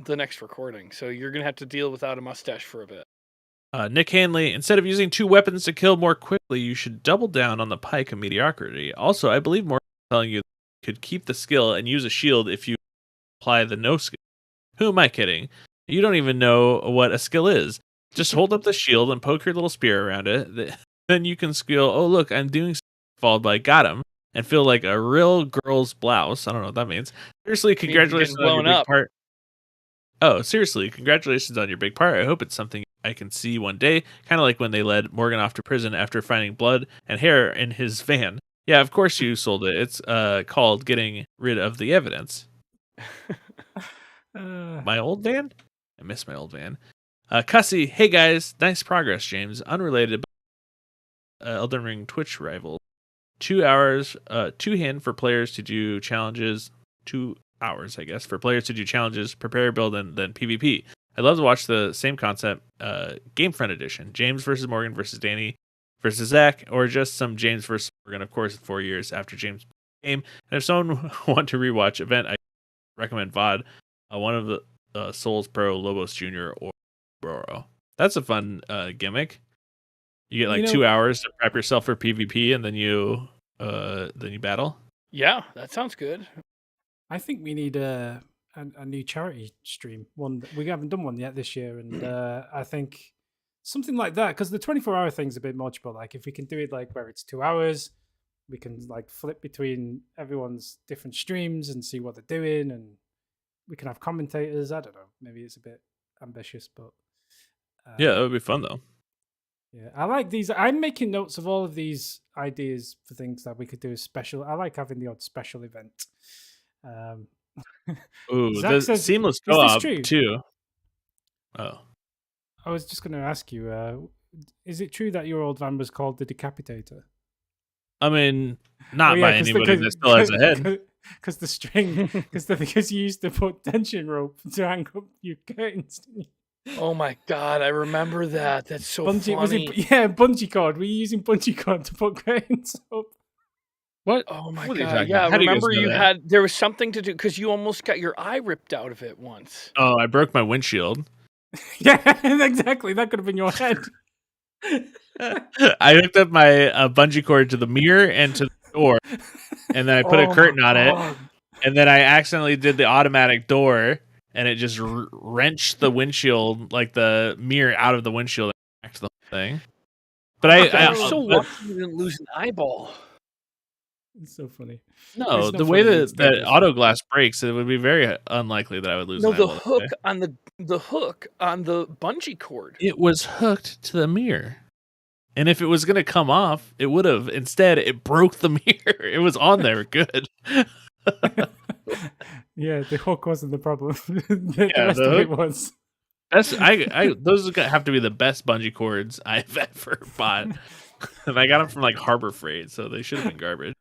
the next recording, so you're gonna have to deal without a mustache for a bit. Nick Hanley, instead of using 2 weapons to kill more quickly, you should double down on the pike of mediocrity. Also, I believe more telling you could keep the skill and use a shield if you apply the no skill. Who am I kidding? You don't even know what a skill is. Just hold up the shield and poke your little spear around it. Then you can squeal, oh look, I'm doing something, followed by got him, and feel like a real girl's blouse. I don't know what that means. Seriously, congratulations on your big part. Oh, seriously, congratulations on your big part. I hope it's something I can see one day. Kind of like when they led Morgan off to prison after finding blood and hair in his van. Yeah, of course you sold it. It's called getting rid of the evidence. My old van? I miss my old van. Cussy, hey guys, nice progress, James. Unrelated, Elden Ring Twitch rival. 2 hours, 2 hand for players to do challenges. 2 hours, I guess, for players to do challenges, prepare, build, and then PvP. I'd love to watch the same concept, Gamefront edition, James versus Morgan versus Danny versus Zach, or just some James versus Morgan, of course, 4 years after James game. And if someone want to rewatch event, I recommend VOD, one of the Souls Pro, Lobos Jr., or Roro. That's a fun gimmick. You get like 2 hours to prep yourself for PvP, and then you battle. Yeah, that sounds good. I think we need a new charity stream. One we haven't done one yet this year, and I think something like that, because the 24-hour thing's a bit much. But like, if we can do it like where it's 2 hours, we can like flip between everyone's different streams and see what they're doing, and we can have commentators. I don't know. Maybe it's a bit ambitious, but yeah, that would be fun though. Yeah, I like these. I'm making notes of all of these ideas for things that we could do as special. I like having the odd special event. Ooh, the seamless co-op too. Oh, I was just going to ask you: is it true that your old van was called the Decapitator? I mean, not by anybody that still has a head. Because the string, because you used to put tension rope to hang up your curtains. Didn't you? Oh my god, I remember that. That's so funny. Bungee cord. Were you using bungee cord to put curtains up? What? Oh my god! Yeah, I remember there was something to do because you almost got your eye ripped out of it once. Oh, I broke my windshield. Yeah, exactly. That could have been your head. I hooked up my bungee cord to the mirror and to the door, and then I put a curtain on it, and then I accidentally did the automatic door. And it just wrenched the windshield, like the mirror, out of the windshield and back to the whole thing. But I'm so lucky you didn't lose an eyeball. It's so funny. No, the way that auto glass breaks, it would be very unlikely that I would lose an eyeball. No, the hook on the bungee cord. It was hooked to the mirror. And if it was going to come off, it would have. Instead, it broke the mirror. It was on there. Good. Yeah, the hook wasn't the problem. The rest of it was. Those have to be the best bungee cords I've ever bought. And I got them from like Harbor Freight, so they should have been garbage.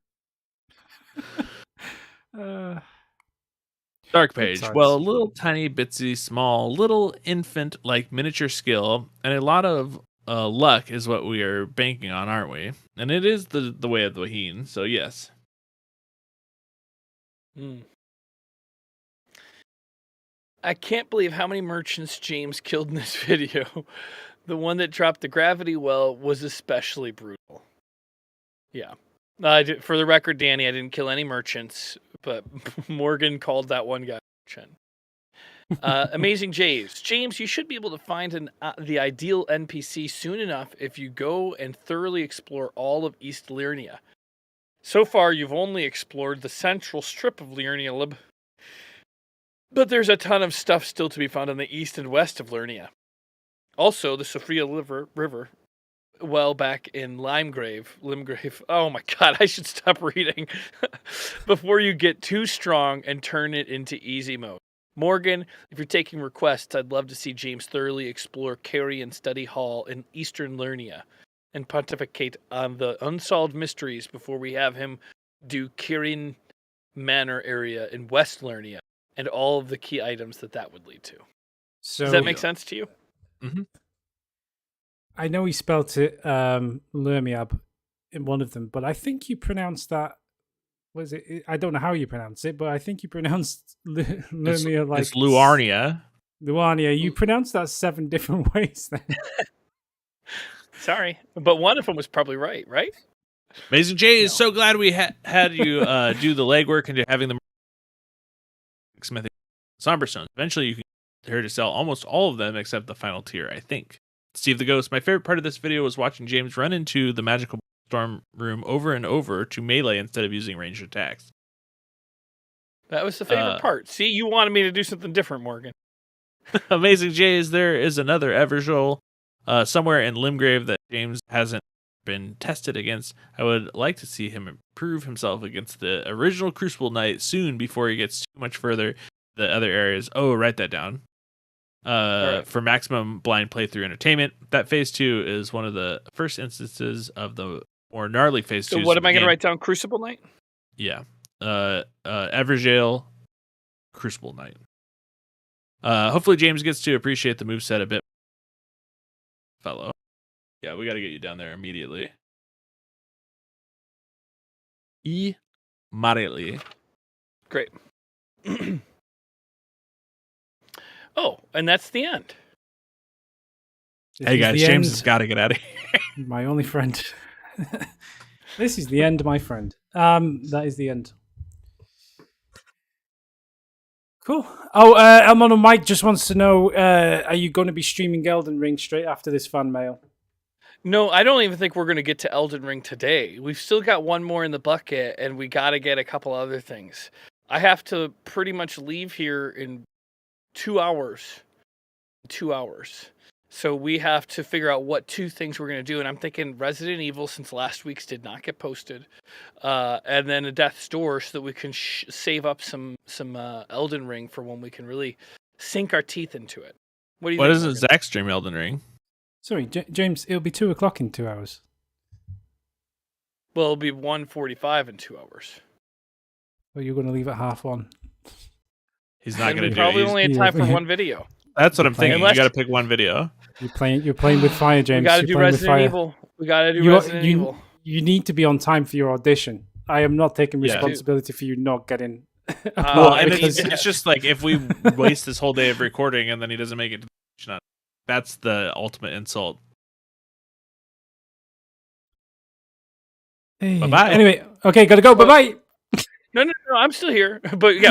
Dark Page. Well, a little tiny, bitsy, small, little infant like miniature skill, and a lot of luck is what we are banking on, aren't we? And it is the way of the Waheen, so yes. I can't believe how many merchants James killed in this video. The one that dropped the gravity well was especially brutal. Yeah. For the record, Danny, I didn't kill any merchants, but Morgan called that one guy merchant. Amazing James. James, you should be able to find the ideal NPC soon enough if you go and thoroughly explore all of East Liurnia. So far, you've only explored the central strip of Liurnia, but there's a ton of stuff still to be found on the east and west of Liurnia. Also, the Sophia River, well back in Limgrave. Oh my god, I should stop reading before you get too strong and turn it into easy mode. Morgan, if you're taking requests, I'd love to see James thoroughly explore Carrion Study Hall in Eastern Liurnia and pontificate on the unsolved mysteries before we have him do Kirin Manor area in West Liurnia and all of the key items that would lead to. So, does that make sense to you? Mm-hmm. I know he spelt it Lurmiab in one of them, but I think you pronounced that. Was it? I don't know how you pronounce it, but I think you pronounced Lurmia like it's Luarnia. Luarnia. You pronounced that 7 different ways then. Sorry, but one of them was probably right? Amazing Jay is so glad we had you do the legwork into having the smithing Somberstones. Eventually, you can get her to sell almost all of them except the final tier, I think. Steve the Ghost. My favorite part of this video was watching James run into the magical storm room over and over to melee instead of using ranged attacks. That was the favorite part. See, you wanted me to do something different, Morgan. Amazing Jays. There is another Everjol somewhere in Limgrave that James hasn't been tested against. I would like to see him improve himself against the original Crucible Knight soon before he gets too much further the other areas. Oh, write that down. Right. For maximum blind playthrough entertainment. That phase 2 is one of the first instances of the more gnarly phase 2. So what am I going to write down? Crucible Knight? Yeah. Everjale Crucible Knight. Hopefully James gets to appreciate the moveset a bit, fellow. Yeah, we got to get you down there immediately. Immediately. Great. Oh, and that's the end. Hey guys, James has got to get out of here. My only friend. This is the end, my friend. That is the end. Cool. Oh, Elmon and Mike just wants to know, are you going to be streaming Elden Ring straight after this fan mail? No, I don't even think we're going to get to Elden Ring today. We've still got one more in the bucket, and we got to get a couple other things. I have to pretty much leave here in 2 hours. 2 hours. So we have to figure out what 2 things we're going to do. And I'm thinking Resident Evil, since last week's did not get posted. And then a Death's Door so that we can save up some Elden Ring for when we can really sink our teeth into it. What do you think? Why doesn't Zach stream Elden Ring? Sorry, James, it'll be 2 o'clock in 2 hours. Well, it'll be 1:45 in 2 hours. Well, you're going to leave at 1:30. He's not going to do it. Probably only had time for one video. That's what I'm thinking. Unless, you got to pick one video. You're playing with fire, James. We got to do Resident Evil. We got to do Resident Evil. You need to be on time for your audition. I am not taking responsibility for you not getting. And it's just like if we waste this whole day of recording and then he doesn't make it, that's the ultimate insult. Hey. Bye bye. Anyway, okay, gotta go. Bye bye. No, I'm still here. But yeah,